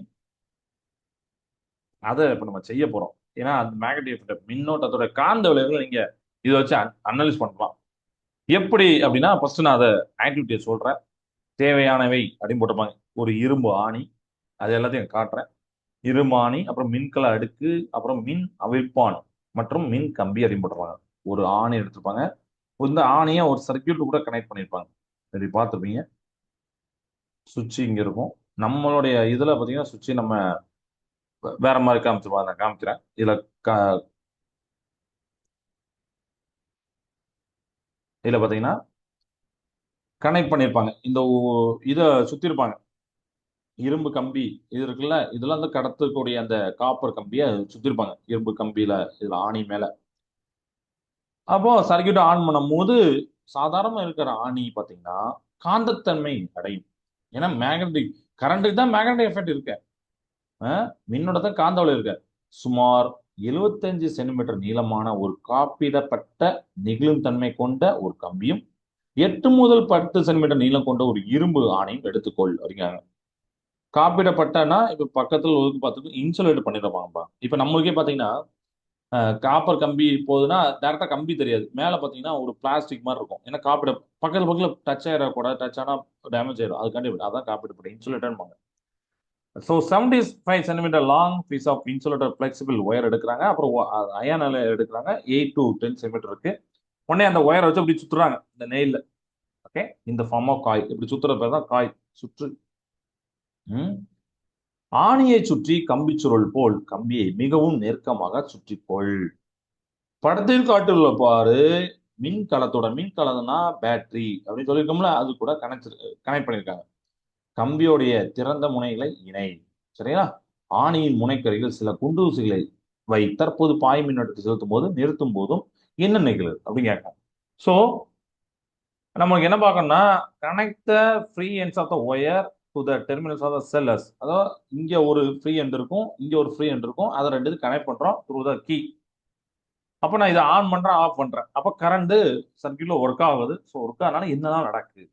அதை இப்ப நம்ம செய்ய போறோம். ஏன்னா அந்த மேக்னெட்டிக் எஃபெக்ட் மின்னோட்டத்தோட காந்த விளைவுகள் நீங்க இதை வச்சு அனலைஸ் பண்ணலாம். எப்படி அப்படின்னா ஃபர்ஸ்ட் நான் அதை ஆக்டிவிட்டியை சொல்றேன். தேவையானவை அப்படின்னு போட்டிருப்பாங்க. ஒரு இரும்பு ஆணி, அது எல்லாத்தையும் காட்டுறேன். இரும்பு ஆணி, அப்புறம் மின்கல அடுக்கு, அப்புறம் மின் அவிழ்ப்பான் மற்றும் மின் கம்பி அப்படின்னு போட்டிருப்பாங்க. ஒரு ஆணி எடுத்திருப்பாங்க. இந்த ஆணியை ஒரு சர்க்கியூட் கூட கனெக்ட் பண்ணியிருப்பாங்க. சரி, பார்த்துருப்பீங்க. சுவிட்ச் இங்க இருக்கும். நம்மளுடைய இதுல பாத்தீங்கன்னா சுவிட்ச் நம்ம வேற மாதிரி காமிச்சிருப்பாங்க. நான் காமிக்கிறேன். இதுல பாத்தீங்கன்னா கனெக்ட் பண்ணியிருப்பாங்க. இந்த இதை சுத்தி இருப்பாங்க. இரும்பு கம்பி இது இருக்குல்ல, இதெல்லாம் வந்து கடத்தக்கூடிய அந்த காப்பர் கம்பியை சுத்தி இருப்பாங்க இரும்பு கம்பியில, இதுல ஆணி மேல. அப்போ சர்க்கியூட் ஆன் பண்ணும் போது சாதாரணமா இருக்கிற ஆணி பாத்தீங்கன்னா காந்தத்தன்மை அடையும். ஏன்னா மேக்னெட்டிக் கரண்ட்டுக்கு தான் மேக்னெட்டிக் எஃபெக்ட் இருக்கு. மின்னோட்டத்தை காந்த வளைவு இருக்கு. சுமார் 75 சென்டிமீட்டர் நீளமான ஒரு காப்பிடப்பட்ட நெகிழும் தன்மை கொண்ட ஒரு கம்பியும் 8 முதல் 10 சென்டிமீட்டர் நீளம் கொண்ட ஒரு இரும்பு ஆணையும் எடுத்துக்கொள் அப்படிங்கிறாங்க. காப்பிடப்பட்டனா இப்ப பக்கத்துல ஒதுக்கு பார்த்துட்டு இன்சுலேட் பண்ணிருப்பாங்கப்பா. இப்ப நம்மளுக்கே பாத்தீங்கன்னா காப்பர் கம்பி போகுதுன்னா டேரக்டா கம்பி தெரியாது. மேல பாத்தீங்கன்னா ஒரு பிளாஸ்டிக் மாதிரி இருக்கும். ஏன்னா காப்பிட பக்கத்துல டச் ஆயிடக்கூடாது. டச் ஆனா டேமேஜ் ஆயிடும். அதுக்காண்டி அதான் காப்பிடப்பட்ட insulator. So 75 centimetre long piece of insulator flexible wire எடுக்கிறாங்க. அப்புறம் அயன் எடுக்கிறாங்க. 8 to 10 சென்டிமீட்டர் இருக்கு. உடனே அந்த ஒயரை வச்சு அப்படி சுத்துறாங்க இந்த நெயில்ல. ஓகே, இந்த ஃபார்ம் ஆஃப் காய் இப்படி சுத்துற பேர் தான் காய் சுற்று. ம். ஆணியை சுற்றி கம்பி சுருள் போல் கம்பியை மிகவும் நெருக்கமாக சுற்றிக்கொள். படத்தில் காட்டுள்ள பாரு, மின்கலம்னா பேட்டரி அப்படின்னு சொல்லியிருக்கோம்ல, அது கூட கனெக்ட் பண்ணியிருக்காங்க. கம்பியோடைய திறந்த முனைகளை இணை. சரியா? ஆணியின் முனைக்கருகில் சில குண்டூசிகளை வை. தற்போது பாய் மின்னோட்டத்தை செலுத்தும் போது நிறுத்தும் போதும் என்ன நிகழுது அப்படின்னு கேட்கும். ஸோ நமக்கு என்ன பார்க்கணும்னா, connect the free ends of the wire to the terminals of the cells. அதாவது இங்க ஒரு ஃப்ரீ எண்ட் இருக்கும், இங்க ஒரு ஃப்ரீ எண்ட் இருக்கும். அதை ரெண்டு கனெக்ட் பண்றோம் த்ரூ த கீ. அப்போ நான் இதை ஆன் பண்றேன், ஆஃப் பண்றேன். அப்போ கரண்ட் சர்க்கியூட்ல ஒர்க் ஆகுது. ஸோ ஒர்க் ஆனாலும் என்னதான் நடக்குது?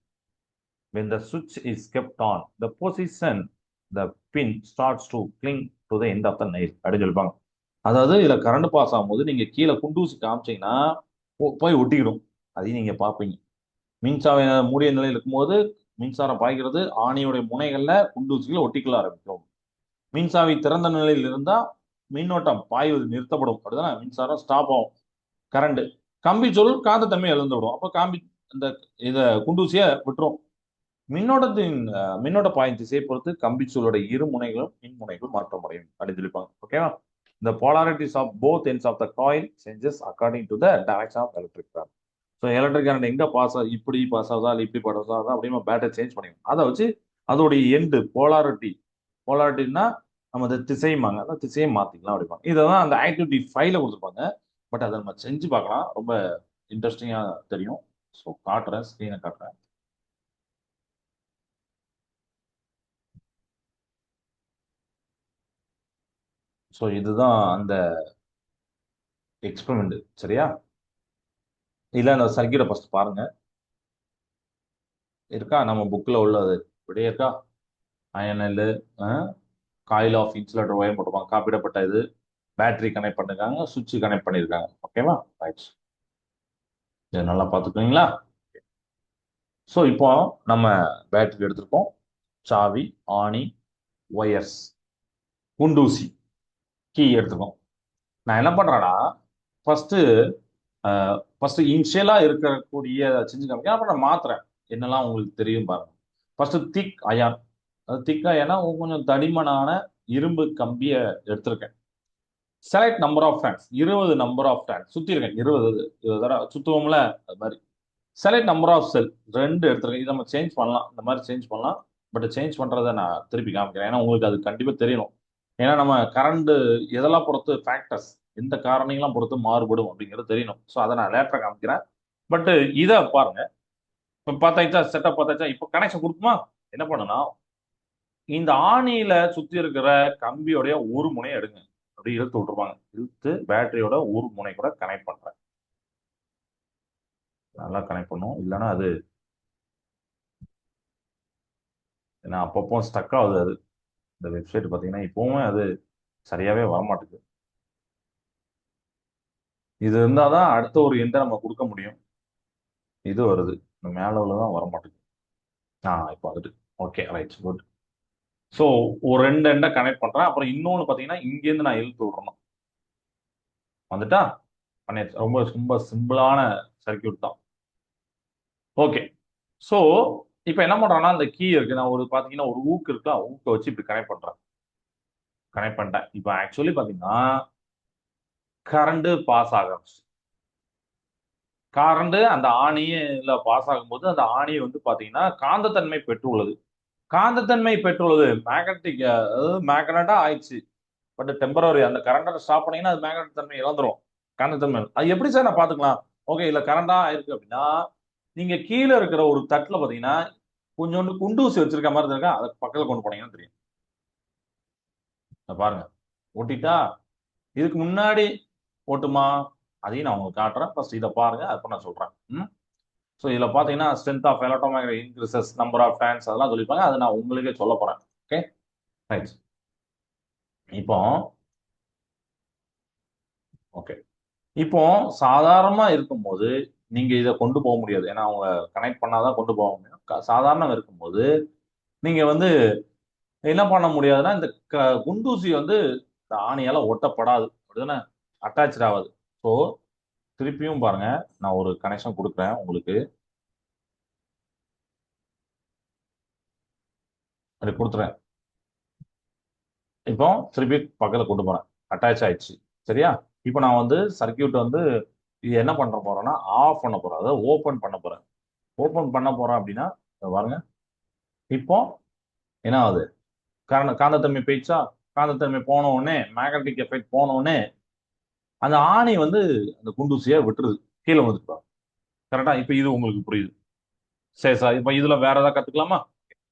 When the switch is kept on, the position the pin starts to cling to the end of the nail அப்படின்னு சொல்லிப்பாங்க. அதாவது இதுல கரண்ட் பாஸ் ஆகும்போது நீங்க கீழே குண்டூசி காமிச்சீங்கன்னா போய் ஒட்டிக்கிடும். அதையும் நீங்க பார்ப்பீங்க. மின்சார மூடிய நிலையில் இருக்கும்போது மின்சாரம் பாய்கிறது, ஆணியுடைய முனைகள்ல குண்டூசிகள் ஒட்டிக்கொள்ள ஆரம்பிக்கும். மின்சாவி திறந்த நிலையில் இருந்தா மின்னோட்டம் பாய்வது நிறுத்தப்படும். அப்படிதான் மின்சாரம் ஸ்டாப் ஆகும். கரண்ட் கம்பி சொல் காந்தத்தன்மை இழந்து விடும். அப்போ காம்பி இந்த இத குண்டூசியை விட்டுரும். மின்னோட்ட பாயும் திசையை பொறுத்து கம்பிச்சூலோட இரு முனைகளும் மின் முனைகளும் மாற்றமடையும் அப்படின்னு சொல்லிப்பாங்க. ஓகேவா? The polarities of both ends of the coil changes according to the direction of electric current. So electric current எங்க பாஸ் ஆகுது, இப்படி பாஸ் ஆகுதா இல்லை இப்படி பாஸ் ஆகுதா அப்படின்னு பேட்டரி சேஞ்ச் பண்ணிடும். அதை வச்சு அதோடைய எண்டு போலாரிட்டினா நம்ம அந்த திசையுமாங்க, அந்த திசையை மாத்திக்கலாம் அப்படிப்பாங்க. இதை தான் அந்த ஆக்டிவிட்டி 5ல கொடுத்துருப்பாங்க. பட் அதை நம்ம செஞ்சு பார்க்கலாம், ரொம்ப இன்ட்ரெஸ்டிங்கா தெரியும். ஸோ காட்டுறேன், ஸ்க்ரீனை காட்டுறேன். ஸோ இதுதான் அந்த எக்ஸ்பெரிமெண்ட். சரியா? இல்ல அந்த சர்க்கியூட்டை ஃபர்ஸ்ட் பாருங்க. இருக்கா நம்ம புக்ல உள்ளது இப்படியே இருக்கா? அயனல், காயில் ஆஃப் இன்சுலேட்டர் ஒயர் போட்டுருப்பாங்க, காப்பிடப்பட்ட இது. பேட்டரி கனெக்ட் பண்ணிருக்காங்க, சுவிட்ச் கனெக்ட் பண்ணிருக்காங்க. ஓகேவா? ரைட். இதை நல்லா பார்த்துக்குவீங்களா? ஸோ இப்போ நம்ம பேட்டரி எடுத்திருக்கோம், சாவி, ஆணி, ஒயர்ஸ், குண்டூசி, கீ எடுத்துக்கோம். நான் என்ன பண்றேன்னா, ஃபர்ஸ்ட் ஃபர்ஸ்ட் இனிஷியலா இருக்கக்கூடிய செஞ்சு காமிக்கிறேன். அப்புறம் நான் மாத்துறேன், என்னெல்லாம் உங்களுக்கு தெரியும் பாருங்க. First thick iron. அது திக் அயானா கொஞ்சம் தடிமனான இரும்பு கம்பியை எடுத்திருக்கேன். Select number of fans, 20 number of fans சுத்தி இருக்கேன். 20 தடவை சுத்துவோம்ல, அது மாதிரி. செலக்ட் நம்பர் ஆஃப் செல் 2 எடுத்திருக்கேன். இதை நம்ம சேஞ்ச் பண்ணலாம், இந்த மாதிரி சேஞ்ச் பண்ணலாம். பட் சேஞ்ச் பண்றதை நான் திருப்பி காமிக்கிறேன், ஏன்னா உங்களுக்கு அது கண்டிப்பா தெரியணும். ஏன்னா நம்ம கரண்ட் எதெல்லாம் பொறுத்து ஃபேக்டர்ஸ், எந்த காரணிகளாம் பொறுத்து மாறுபடும் அப்படிங்கிறது தெரியணும். ஸோ அதை நான் லேட்டரா காமிக்கிறேன். பட் இதை பாருங்க. இப்போ பார்த்தாச்சா, செட்டப் பார்த்தாச்சா? இப்போ கனெக்ஷன் கொடுக்குமா? என்ன பண்ணுனா, இந்த ஆணியில சுத்தி இருக்கிற கம்பியோடைய ஒரு முனையை எடுங்க, அப்படி இழுத்து விட்டுருப்பாங்க. இழுத்து பேட்டரியோட ஒரு முனை கூட கனெக்ட் பண்றேன். நல்லா கனெக்ட் பண்ணும், இல்லைன்னா அது ஏன்னா அப்பப்போ ஸ்டக் ஆகுது. அது இந்த வெப்சைட் பார்த்தீங்கன்னா இப்போவுமே அது சரியாவே வரமாட்டேங்குது. இது இருந்தால் தான் அடுத்த ஒரு எண்டை நம்ம கொடுக்க முடியும். இது வருது, இந்த மேலே உள்ளதான் வர மாட்டேங்குது. இப்போ வந்துட்டு ஓகே, ரைட், குட். ஸோ ஒரு 2 எண்டை கனெக்ட் பண்றேன். அப்புறம் இன்னொன்று பார்த்தீங்கன்னா இங்கேருந்து நான் இழுத்து விடுறேன். வந்துட்டா பண்ணியாச்சு. ரொம்ப ரொம்ப சிம்பிளான சர்க்கியூட் தான். ஓகே. ஸோ இப்போ என்ன பண்றேன்னா, அந்த கீ இருக்கு, நான் ஒரு பார்த்தீங்கன்னா ஒரு ஊக்கு இருக்குல்ல, ஊக்கை வச்சு இப்படி கனெக்ட் பண்றேன். கனெக்ட் பண்ணிட்டேன். இப்போ ஆக்சுவலி பார்த்தீங்கன்னா கரண்ட் பாஸ் ஆகும். கரண்ட் அந்த ஆணியில பாஸ் ஆகும்போது அந்த ஆணி வந்து பாத்தீங்கன்னா காந்தத்தன்மை பெற்றுள்ளது. காந்தத்தன்மை பெற்றுள்ளது, மேக்னட்டிக், அதாவது மேக்னட்டா ஆயிடுச்சு. பட் டெம்பரரி, அந்த கரண்ட்டை ஸ்டாப் பண்ணீங்கன்னா அது மேக்னெட் தன்மை இழந்துரும். காந்தத்தன்மை அது எப்படி சார் நான் பாத்துக்கலாம்? ஓகே, இல்ல கரண்டா ஆயிருக்கு அப்படின்னா, நீங்க கீழே இருக்கிற ஒரு தட்டுல பாத்தீங்கன்னா கொஞ்சோண்டு குண்டூசி வச்சிருக்க மாதிரி இருக்கா, அதை பக்கத்துல கொண்டு போனீங்கன்னா தெரியும். பாருங்க, ஓட்டிட்டா. இதுக்கு முன்னாடி ஓட்டுமா? அதையும் நான் உங்களுக்கு காட்டுறேன். ஃபர்ஸ்ட் இதை பாருங்க, அப்ப நான் சொல்றேன். ஸோ இதில் பார்த்தீங்கன்னா strength of electromagnetic increases, number of fans, அதெல்லாம் சொல்லியிருப்பாங்க. அதை நான் உங்களுக்கே சொல்ல போறேன். Okay, right. இப்போ ஓகே, இப்போ சாதாரணமா இருக்கும்போது நீங்க இதை கொண்டு போக முடியாது, ஏன்னா அவங்க கனெக்ட் பண்ணாதான் கொண்டு போக முடியும். சாதாரணம் இருக்கும்போது நீங்க வந்து என்ன பண்ண முடியாதுன்னா, இந்த குண்டூசி வந்து இந்த ஆணியால ஒட்டப்படாது, அப்படிதானே? அட்டாச் ஆகாது. ஸோ திருப்பியும் பாருங்க, நான் ஒரு கனெக்ஷன் கொடுக்குறேன் உங்களுக்கு. அது கொடுத்துறேன். இப்போ திருப்பி பக்கத்துல கொண்டு போறேன். அட்டாச் ஆயிடுச்சு. சரியா? இப்போ நான் வந்து சர்க்கியூட் வந்து இது என்ன பண்ண போறேன்னா ஆஃப் பண்ண போறேன். அதாவது ஓபன் பண்ண போறேன். ஓபன் பண்ண போறேன் அப்படின்னா இத பாருங்க. இப்போ என்ன ஆகுது? காந்தத்தன்மை போயிடுச்சா? காந்தத்தன்மை போன உடனே மேக்னெட்டிக் எஃபெக்ட் போன உடனே அந்த ஆணி வந்து அந்த குண்டூசியை விட்டுருது. கீழே வந்துட்டு கரெக்டா? இப்போ இது உங்களுக்கு புரியுது. சரி சார், இப்போ இதுல வேற ஏதாவது கத்துக்கலாமா?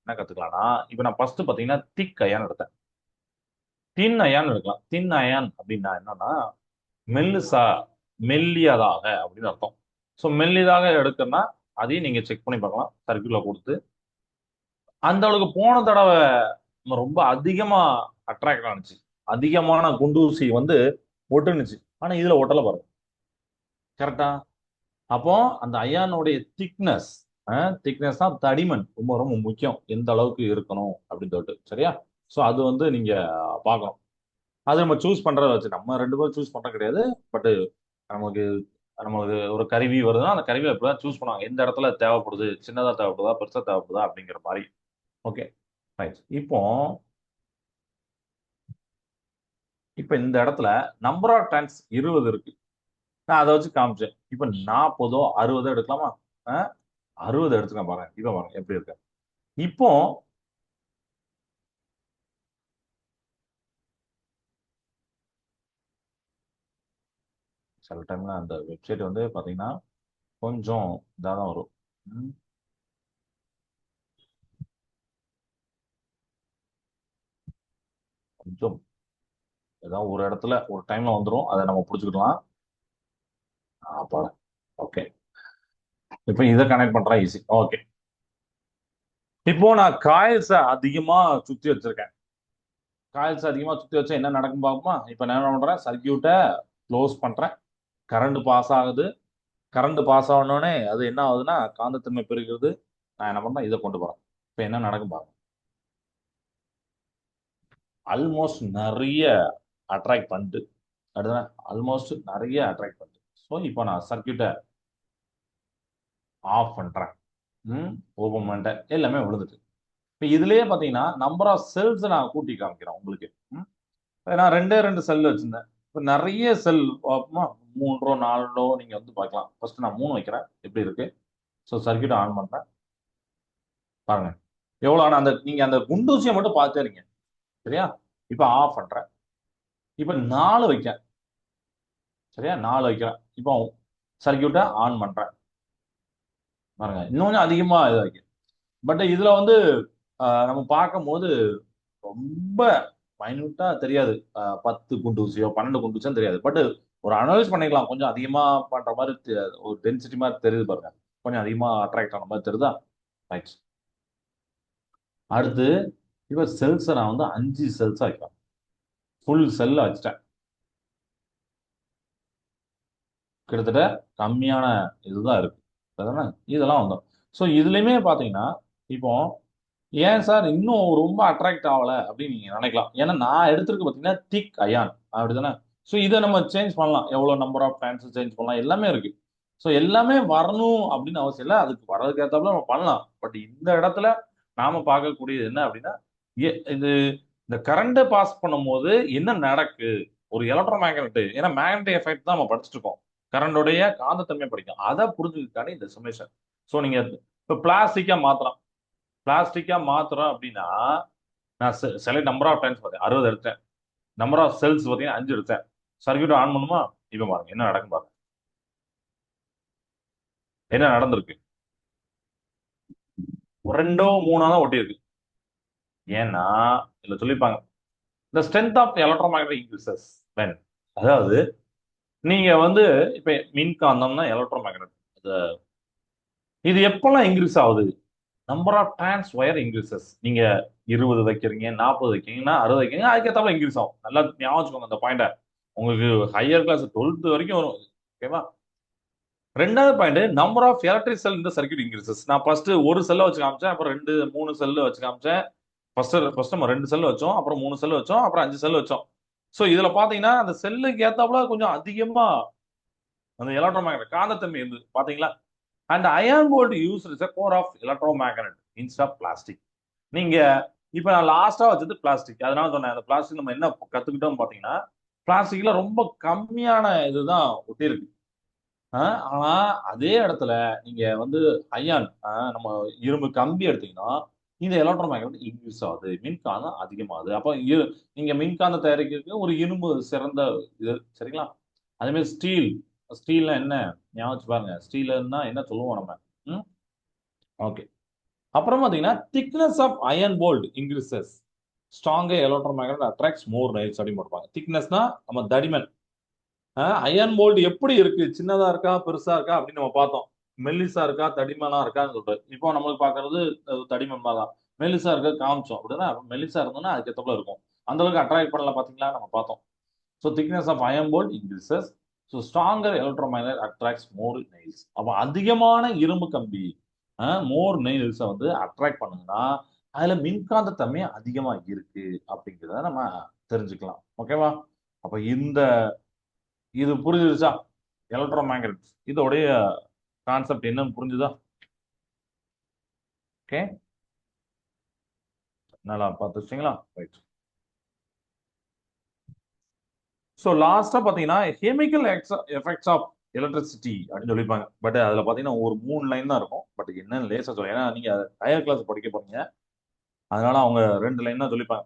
என்ன கத்துக்கலாம்னா, இப்போ நான் ஃபர்ஸ்ட் பாத்தீங்கன்னா திக் அயான் எடுத்தேன். தின் அயான் எடுக்கலாம். தின் அயான் அப்படின்னா என்னன்னா மெல்லிசா, மெல்லியதாக அப்படின்னு அர்த்தம். ஸோ மெல்லிதாக எடுக்கணும்னா அதையும் நீங்க செக் பண்ணி பார்க்கலாம் சர்க்கியூட்ல கொடுத்து. அந்த அளவுக்கு போன தடவை ரொம்ப அதிகமா அட்ராக்ட் ஆனிச்சு. அதிகமான குண்டூசி வந்து ஒட்டுனுச்சு. ஆனா இதுல ஒட்டல பாருங்க. கரெக்டா? அப்போ அந்த அயானுடைய திக்னஸ், திக்னஸ் தான் தடிமன் ரொம்ப ரொம்ப முக்கியம். எந்த அளவுக்கு இருக்கணும் அப்படின்னு சொல்லிட்டு. சரியா? ஸோ அது வந்து நீங்க பார்க்கணும். அது நம்ம சூஸ் பண்றத வச்சு நம்ம ரெண்டு பேரும் சூஸ் பண்றது கிடையாது. பட் நமக்கு நம்மளுக்கு ஒரு கருவி வருதுன்னா அந்த கருவியை எப்படிதான் சூஸ் பண்ணுவாங்க. எந்த இடத்துல தேவைப்படுது, சின்னதா தேவைப்படுதா, பெருசா தேவைப்படுதா அப்படிங்கிற மாதிரி. Okay, right. இப்போ இந்த இடத்துல நம்பர் ஆஃப் டைம்ஸ் 20 இருக்கு. நான் அதை வச்சு காமிச்சேன். இப்போ 40 60 எடுக்கலாமா? 60 எடுத்துக்கலாம் பாருங்க. இப்போ பாருங்க எப்படி இருக்கு. இப்போ சில டைம்ல அந்த வெப்சைட் வந்து பாத்தீங்கன்னா கொஞ்சம் இதாக தான் வரும். ம், கொஞ்சம் ஏதாவது ஒரு இடத்துல ஒரு டைம்ல வந்துடும். அதை நம்ம புடிச்சுக்கலாம். பாருங்க. ஓகே, இப்போ இதை கனெக்ட் பண்றேன் ஈஸி. ஓகே, இப்போ நான் காயில்ஸை அதிகமா சுத்தி வச்சிருக்கேன். காயில்ஸ் அதிகமா சுத்தி வச்சா என்ன நடக்கும் பார்க்குமா? இப்போ நான் என்ன பண்றேன், சர்க்கியூட்டை க்ளோஸ் பண்றேன். கரண்ட் பாஸ் ஆகுது. கரண்ட் பாஸ் ஆனோடனே அது என்ன ஆகுதுன்னா காந்தத்தன்மை பெருகிறது. நான் என்ன பண்றேன், இதை கொண்டு போறேன். இப்போ என்ன நடக்கும் பாருங்க. ஆல்மோஸ்ட் நிறைய அட்ராக்ட் பண்ணிட்டு அடுத்த ஆல்மோஸ்ட் நிறைய அட்ராக்ட் பண்ணிட்டு. ஸோ இப்போ நான் சர்க்கியூட்டை ஆஃப் பண்றேன். ஓபன் பண்ணிட்டேன். எல்லாமே விழுந்துட்டு. இப்போ இதுலயே பாத்தீங்கன்னா நம்பர் ஆஃப் செல்ஸ் நான் கூட்டி காமிக்கிறேன் உங்களுக்கு. ம், நான் ரெண்டே ரெண்டு செல் வச்சிருந்தேன். இப்போ நிறைய செல் மூன்றோ நாலோ நீங்க வந்து பார்க்கலாம். ஃபர்ஸ்ட் நான் 3 வைக்கிறேன். எப்படி இருக்கு? ஸோ சர்க்கியூட் ஆன் பண்றேன். பாருங்க எவ்வளவு. ஆனா அந்த நீங்க அந்த குண்டூசியை மட்டும் பார்த்தே இருங்க. சரியா? இப்போ ஆஃப் பண்றேன். இப்போ 4 வைக்கிறேன். சரியா? 4 வைக்கிறேன். இப்போ சர்க்கியூட்டை ஆன் பண்றேன். பாருங்க இன்னும் அதிகமா இதாக்கி. பட் இதுல வந்து நம்ம பார்க்கும்போது ரொம்ப மைன்யூட்டா தெரியாது. 10 குண்டூசியோ 12 குண்டூசியோ தெரியாது. பட் ஒரு அனலைஸ் பண்ணிக்கலாம். கொஞ்சம் அதிகமா பண்ற மாதிரி ஒரு டென்சிட்டி மாதிரி தெரியுது பாருங்க. கொஞ்சம் அதிகமா அட்ராக்ட் ஆன மாதிரி தெரியுதா? ரைட். அடுத்து இப்போ செல்ஸை நான் வந்து 5 செல்ஸா வைக்கிறேன். ஃபுல் செல்ல வச்சுட்டேன். கிட்டத்தட்ட கம்மியான இதுதான் இருக்கு. அதானே? இதெல்லாம் வந்தோம். ஸோ இதுலயுமே பாத்தீங்கன்னா இப்போ ஏன் சார் இன்னும் ரொம்ப அட்ராக்ட் ஆகல அப்படின்னு நீங்க நினைக்கலாம். ஏன்னா நான் எடுத்திருக்கு பாத்தீங்கன்னா திக் அயான் அப்படிதானே? ஸோ இதை நம்ம சேஞ்ச் பண்ணலாம். எவ்வளவு நம்பர் ஆஃப் டைம்ஸ் சேஞ்ச் பண்ணலாம், எல்லாமே இருக்கு. ஸோ எல்லாமே வரணும் அப்படின்னு அவசியம் இல்லை. அதுக்கு வர்றதுக்கு ஏற்றாப்புல நம்ம பண்ணலாம். பட் இந்த இடத்துல நாம பார்க்கக்கூடியது என்ன அப்படின்னா இது இந்த கரண்ட்டை பாஸ் பண்ணும்போது என்ன நடக்கு, ஒரு எலக்ட்ரோ மேக்னெட். ஏன்னா மேக்னெட்டிக் எஃபெக்ட் தான் நம்ம படிச்சுட்டு இருக்கோம். கரண்டோடைய காந்தத்தன்மை படிக்கும். அதை புரிஞ்சுக்கிட்டாலே இந்த சுமேஷன். ஸோ நீங்க இப்போ பிளாஸ்டிக்கா மாத்தலாம். பிளாஸ்டிக்கா மாத்துறோம் அப்படின்னா நான் சில நம்பர் ஆஃப் டைம்ஸ் பார்த்தேன். 60 எடுத்தேன். நம்பர் ஆஃப் செல்ஸ் பார்த்தீங்கன்னா 5 எடுத்தேன். சர்க்கியூட் ஆன் பண்ணுமா? இப்ப பாருங்க என்ன நடக்கும் பாருங்க. என்ன நடந்திருக்கு? ரெண்டோ மூணோ தான் ஒட்டி இருக்கு. ஏன்னா இதுல சொல்லிப்பாங்க the strength of electromagnetic increases when, அதாவது நீங்க வந்து இப்ப மின்காந்தம்னா எலக்ட்ரோ மேக்னட், இது எப்பெல்லாம் இன்க்ரீஸ் ஆகுது? Number of turns wire increases. நீங்க 20 வைக்கிறீங்க, 40 வைக்கிறீங்கன்னா 60 வைக்கிறீங்க, அதுக்கேற்றாலும் இன்க்ரீஸ் ஆகும். நல்லா ஞாபகம் வச்சுக்கோங்க அந்த பாயிண்ட. உங்களுக்கு ஹையர் கிளாஸ் 12th வரைக்கும் வரும். ஓகேவா? ரெண்டாவது பாயிண்ட் நம்பர் ஆஃப் எலக்ட்ரிக் செல் இந்த சர்க்கியூட் இன்க்ரீசஸ். நான் ஃபர்ஸ்ட் ஒரு செல்ல வச்சு காமிச்சேன், அப்புறம் 2 3 செல்ல வச்சு காமிச்சேன். ஃபர்ஸ்ட் நம்ம 2 செல் வச்சோம், அப்புறம் 3 செல் வச்சோம், அப்புறம் 5 செல் வச்சோம். ஸோ இதுல பாத்தீங்கன்னா அந்த செல்லுக்கு ஏத்தாப்புல கொஞ்சம் அதிகமா அந்த எலக்ட்ரோமேக்னெட் காந்தத்தன்மை இருந்தது பாத்தீங்களா. And iron bolt use is core of electromagnet instead of plastic. நீங்க இப்ப நான் லாஸ்டா வச்சது பிளாஸ்டிக், அதனால சொன்னேன் அந்த பிளாஸ்டிக் நம்ம என்ன கத்துக்கிட்டோம் பாத்தீங்கன்னா, பிளாஸ்டிக்ல ரொம்ப கம்மியான இதுதான் ஒட்டி இருக்கு. ஆனா அதே இடத்துல நீங்க வந்து அயான் நம்ம இரும்பு கம்பி எடுத்தீங்கன்னா இந்த எலக்ட்ரோமேக்னெட் இன்க்ரீஸ் ஆகுது, மின்காந்தம் அதிகமாகுது. அப்போ நீங்க மின்காந்தம் தயாரிக்கிறதுக்கு ஒரு இரும்பு சிறந்த இது, சரிங்களா. அதே மாதிரி ஸ்டீல், ஸ்டீல்னா என்ன ஞாபகம் வச்சு பாருங்க, ஸ்டீல்னா என்ன சொல்லுவோம் நம்ம. ம் ஓகே. அப்புறம் பாத்தீங்கன்னா thickness of iron bolt increases stronger electromagnet attracts more nails அப்படின்னு போட்டுப்பாங்க. திக்னஸ்னா நம்ம தடிமன். அயன் போல்ட் எப்படி இருக்கு, சின்னதா இருக்கா பெருசா இருக்கா அப்படின்னு நம்ம பார்த்தோம். மெல்லிசா இருக்கா தடிமனா இருக்கான்னு சொல்லிட்டு இப்போ நம்மளுக்கு பாக்குறது தடிமன் தான். மெல்லிசா இருக்க காமிச்சோம் அப்படின்னா, மெல்லிசா இருந்தோம்னா அதுக்கு ஏத்தப்பல இருக்கும். அந்த அளவுக்கு அட்ராக்ட் பண்ணல பாத்தீங்களா, நம்ம பார்த்தோம். So thickness of iron bolt increases, so stronger electromagnet attracts more nails. அப்போ அதிகமான இரும்பு கம்பி மோர் நெயில்ஸை வந்து அட்ராக்ட் பண்ணுங்கன்னா அதுல மின்காந்த தன்மை அதிகமா இருக்கு அப்படிங்கிறத நம்ம தெரிஞ்சுக்கலாம். ஓகேவா. அப்ப இது புரிஞ்சிருச்சா, எலக்ட்ரோ மேக்னெட் இதோடைய கான்செப்ட் என்னன்னு புரிஞ்சுதா. ஓகே, நல்லா பார்த்து வச்சிங்களா, ரைட். ஸோ லாஸ்டா பாத்தீங்கன்னா கெமிக்கல் எஃபெக்ட்ஸ் ஆஃப் எலக்ட்ரிசிட்டி அப்படின்னு சொல்லியிருப்பாங்க. பட் அதுல பாத்தீங்கன்னா ஒரு 3 லைன் தான் இருக்கும். பட் என்னன்னு லேசா சொல்ல, ஏன்னா நீங்க ஹையர் கிளாஸ் படிக்க போறீங்க, அதனால அவங்க 2 லைன் தான் சொல்லிப்பாங்க.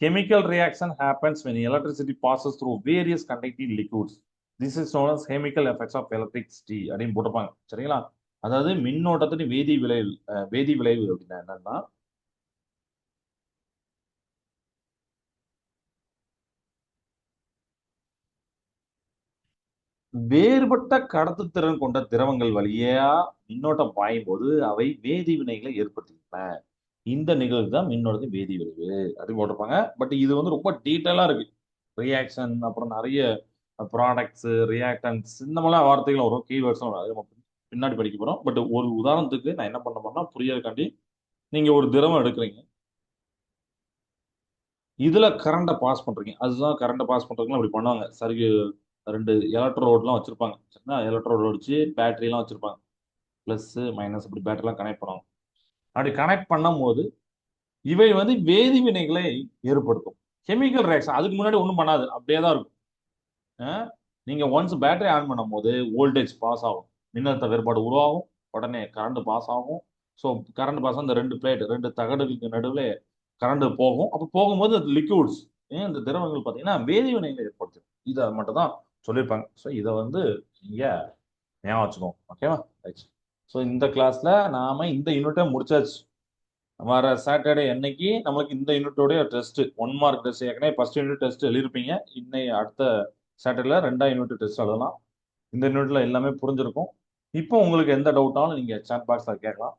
Chemical reaction happens when electricity passes through various conducting liquids. This is known as chemical effects of electricity அப்படின்னு போட்டிருப்பாங்க, சரிங்களா. அதாவது மின்னோட்டத்தின் வேதி விளைவு அப்படின்னா என்னன்னா, வேறுபட்ட கடத்துத்திறன் கொண்ட திரவங்கள் வழியா மின்னோட்டம் பாயும் போது அவை வேதி வினைகளை ஏற்படுத்துகின்றன. இந்த நிகழ்வு தான் மின்னோட்டத்தின் வேதி விளைவு அப்படின்னு போட்டிருப்பாங்க. பட் இது வந்து ரொம்ப டீட்டெயிலா இருக்கு. ரியாக்ஷன், அப்புறம் நிறைய ப்ராடக்ட்ஸ், ரியாக்டன்ஸ், இந்த மாதிரிலாம் வார்த்தைகள் வரும், கீவேர்ட்ஸும் வரும். அது நம்ம பின்னாடி படிக்க போறோம். பட் ஒரு உதாரணத்துக்கு நான் என்ன பண்ண போறேன்னா, புரியறதுக்காண்டி நீங்க ஒரு திரவம் எடுக்கிறீங்க, இதுல கரண்ட பாஸ் பண்றீங்க. அதுதான் கரண்ட பாஸ் பண்றதுக்கு அப்படி பண்ணுவாங்க. சரி, 2 எலக்ட்ரோட்லாம் வச்சிருப்பாங்க, சரிங்களா. எலக்ட்ரோட் வச்சு பேட்டரி எல்லாம் வச்சிருப்பாங்க. பிளஸ் மைனஸ் அப்படி பேட்டரி எல்லாம் கனெக்ட் பண்ணுவாங்க. அப்படி கனெக்ட் பண்ணும் போது இவை வந்து வேதி வினைகளை ஏற்படுத்தும். கெமிக்கல் ரியாக்ஷன் அதுக்கு முன்னாடி ஒன்றும் பண்ணாது, அப்படியே தான் இருக்கும். நீங்க ஒன்ஸ் பேட்டரி ஆன் பண்ணும் போது வோல்டேஜ் பாஸ் ஆகும், மின்னழுத்த வேறுபாடு உருவாகும், உடனே கரண்ட் பாஸ் ஆகும். ஸோ கரண்ட் பாஸ் இந்த 2 பிளேட், 2 தகடுகளுக்கு நடுவில் கரண்ட் போகும். அப்போ போகும்போது அது லிக்விட்ஸ், இந்த திரவங்கள் பார்த்தீங்கன்னா வேதி வினைகளை ஏற்படுத்தும். இதை மட்டும் தான் சொல்லியிருப்பாங்க. ஸோ இதை வந்து நீங்க ஞாபகம் வச்சுக்கோங்க. ஓகேவா, ரைட். ஸோ இந்த கிளாஸ்ல நாம இந்த யூனிட்டை முடிச்சாச்சு. வர சாட்டர்டே அன்னைக்கு நம்மளுக்கு இந்த யூனிட்டோடைய டெஸ்ட் 1 மார்க் டெஸ்ட். ஏற்கனவே ஃபர்ஸ்ட் யூனிட் டெஸ்ட் எழுதிருப்பீங்க. இன்னைக்கு அடுத்த சாட்டர்டேல 2ஆம் யூனிட் டெஸ்ட் எழுதலாம். இந்த யூனிட்ல எல்லாமே புரிஞ்சிருக்கும். இப்போ உங்களுக்கு எந்த டவுட்டாலும் நீங்க சாட் பாக்ஸ்ல கேட்கலாம்,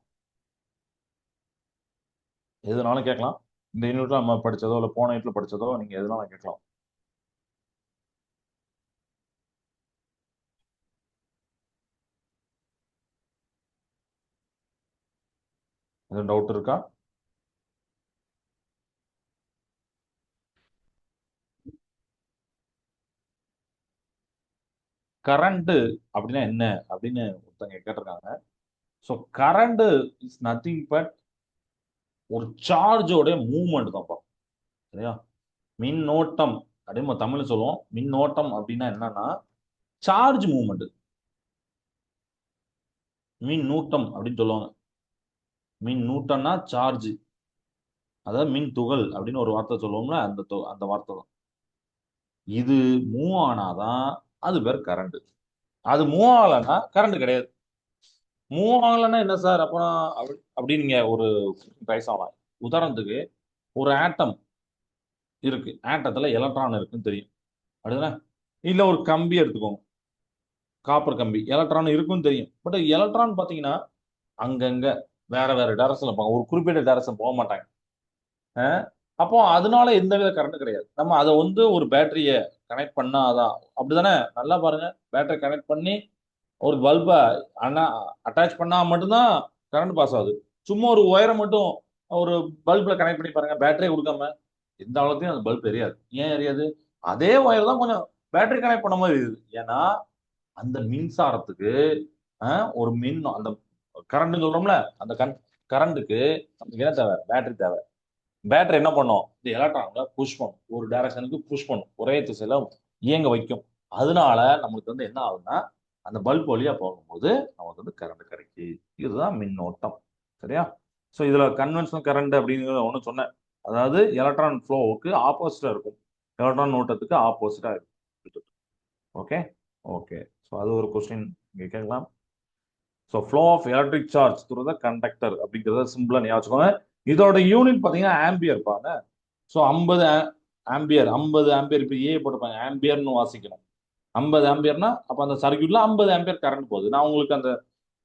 எதுனாலும் கேட்கலாம். இந்த யூனிட்ல நம்ம படிச்சதோ இல்லை போன யூனிட்ல படிச்சதோ நீங்க எதுனாலும் கேட்கலாம். எதுவும் டவுட் இருக்கா? கரண்ட் அப்படின்னா என்ன அப்படின்னு ஒருத்தங்க கேட்டிருக்காங்க. So current is nothing but ஒரு சார்ஜோட மூவ்மெண்ட் தான்ப்பா, சரியா. மின்னோட்டம் அப்படின்னு நம்ம தமிழ்ல சொல்லுவோம். மின்னோட்டம் அப்படின்னா என்னன்னா சார்ஜ் மூவ்மெண்ட். மின் நூட்டம் அப்படின்னு சொல்லுவாங்க. மின் நூட்டம்னா சார்ஜ், அதாவது மின் துகள் அப்படின்னு ஒரு வார்த்தை சொல்லுவோம்ல, அந்த வார்த்தை தான். இது மூவ் ஆனாதான் அது பேர் கரண்ட். அது மூவ் ஆகலைன்னா கரண்ட் கிடையாது. மூவ் ஆகலைன்னா என்ன சார் அப்புறம் அப்படின்னு நீங்க ஒரு ரைஸ் ஆகலாம். உதாரணத்துக்கு ஒரு ஆட்டம் இருக்கு, ஆட்டத்துல எலக்ட்ரான் இருக்குன்னு தெரியும், அப்படிதானே. இல்ல ஒரு கம்பி எடுத்துக்கோங்க, காப்பர் கம்பி, எலக்ட்ரான் இருக்குன்னு தெரியும். பட் எலக்ட்ரான் பாத்தீங்கன்னா அங்கங்க வேற வேற டைரக்ஷன்ல போவாங்க, ஒரு குறிப்பிட்ட டைரக்ஷன் போக மாட்டாங்க. அப்போ அதனால எந்த வித கரண்ட் கிடையாது. நம்ம அதை வந்து ஒரு பேட்டரிய கனெக்ட் பண்ணாதான், அப்படிதானே. நல்லா பாருங்க, பேட்டரி கனெக்ட் பண்ணி ஒரு பல்பை அட்டாச் பண்ணா மட்டும்தான் கரண்ட் பாஸ் ஆகுது. சும்மா ஒரு ஒயரை மட்டும் ஒரு பல்ப்ல கனெக்ட் பண்ணி பாருங்க, பேட்டரியே கொடுக்காம எந்த அளவுக்கு அந்த பல்ப் எரியாது. ஏன் எரியாது? அதே ஒயர் தான் கொஞ்சம் பேட்டரி கனெக்ட் பண்ண மாதிரி இருக்குது. ஏன்னா அந்த மின்சாரத்துக்கு ஒரு அந்த கரண்ட் சொல்றோம்ல, அந்த கரண்ட்டுக்கு நமக்கு என்ன தேவை? பேட்டரி தேவை. பேட்டரி என்ன பண்ணும்? இந்த எலக்ட்ரான்களை புஷ் பண்ணும், ஒரு டைரக்ஷனுக்கு புஷ் பண்ணும், ஒரே திசையில இயங்க வைக்கும். அதனால நமக்கு என்ன ஆகுதுன்னா, அந்த பல்ப் வழியா போகும்போது நமக்கு கரண்ட் கிடைக்கு. இதுதான் மின்னோட்டம். சரியா? ஸோ இதுல கன்வென்ஷனல் கரண்ட் அப்படிங்கிறத ஒன்று சொன்னேன். அதாவது எலக்ட்ரான் ஃப்ளோவுக்கு ஆப்போசிட்டா இருக்கும், எலக்ட்ரான் ஓட்டத்துக்கு ஆப்போசிட்டா இருக்கும். ஓகே. ஓகே. ஸோ அது ஒரு கொஸ்டின் இங்க கேட்கலாம். So flow of electric charge through the conductor அப்படிங்கிறத சிம்பிளா ஞாபகம் வச்சுக்கோங்க. இதோட யூனிட் பார்த்தீங்கன்னா ஆம்பியர் பாங்க. ஸோ 50 ஆம்பியர், 50 ஆம்பியர், இப்போ ஏ போட்டிருப்பாங்க, ஆம்பியர்னு வாசிக்கணும். 50 ஆம்பியர்னா அப்போ அந்த சர்க்யூட்ல 50 ஆம்பியர் கரண்ட் போகுது. நான் உங்களுக்கு அந்த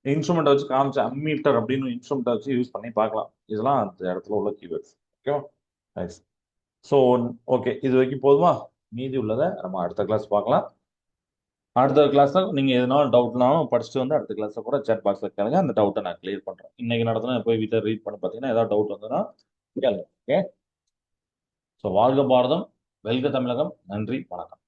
இன்ஸ்ட்ருமெண்ட் வச்சு காமிச்சேன், அம்மீட்டர் அப்படின்னு இன்ஸ்ட்ருமெண்ட் வச்சு யூஸ் பண்ணி பார்க்கலாம். இதெல்லாம் அந்த இடத்துல உள்ள keywords. Okay. Nice. So okay, இது வரைக்கும் போதுமா? மீதி உள்ளதை நம்ம அடுத்த கிளாஸ் பார்க்கலாம். அடுத்த கிளாஸ்ல நீங்க எதனாலும் டவுட்னாலும் படிச்சுட்டு வந்து அடுத்த கிளாஸ்ல கூட சேட் பாக்ஸ்ல கேளுங்க. அந்த டவுட்டை நான் கிளியர் பண்றேன். இன்னைக்கு நடத்தினா போய் வீட்டில் ரீட் பண்ணி பார்த்தீங்கன்னா ஏதாவது டவுட் வந்ததுன்னா கேளுங்க. ஓகே. ஸோ வாழ்க பாரதம், வெல்க தமிழகம். நன்றி, வணக்கம்.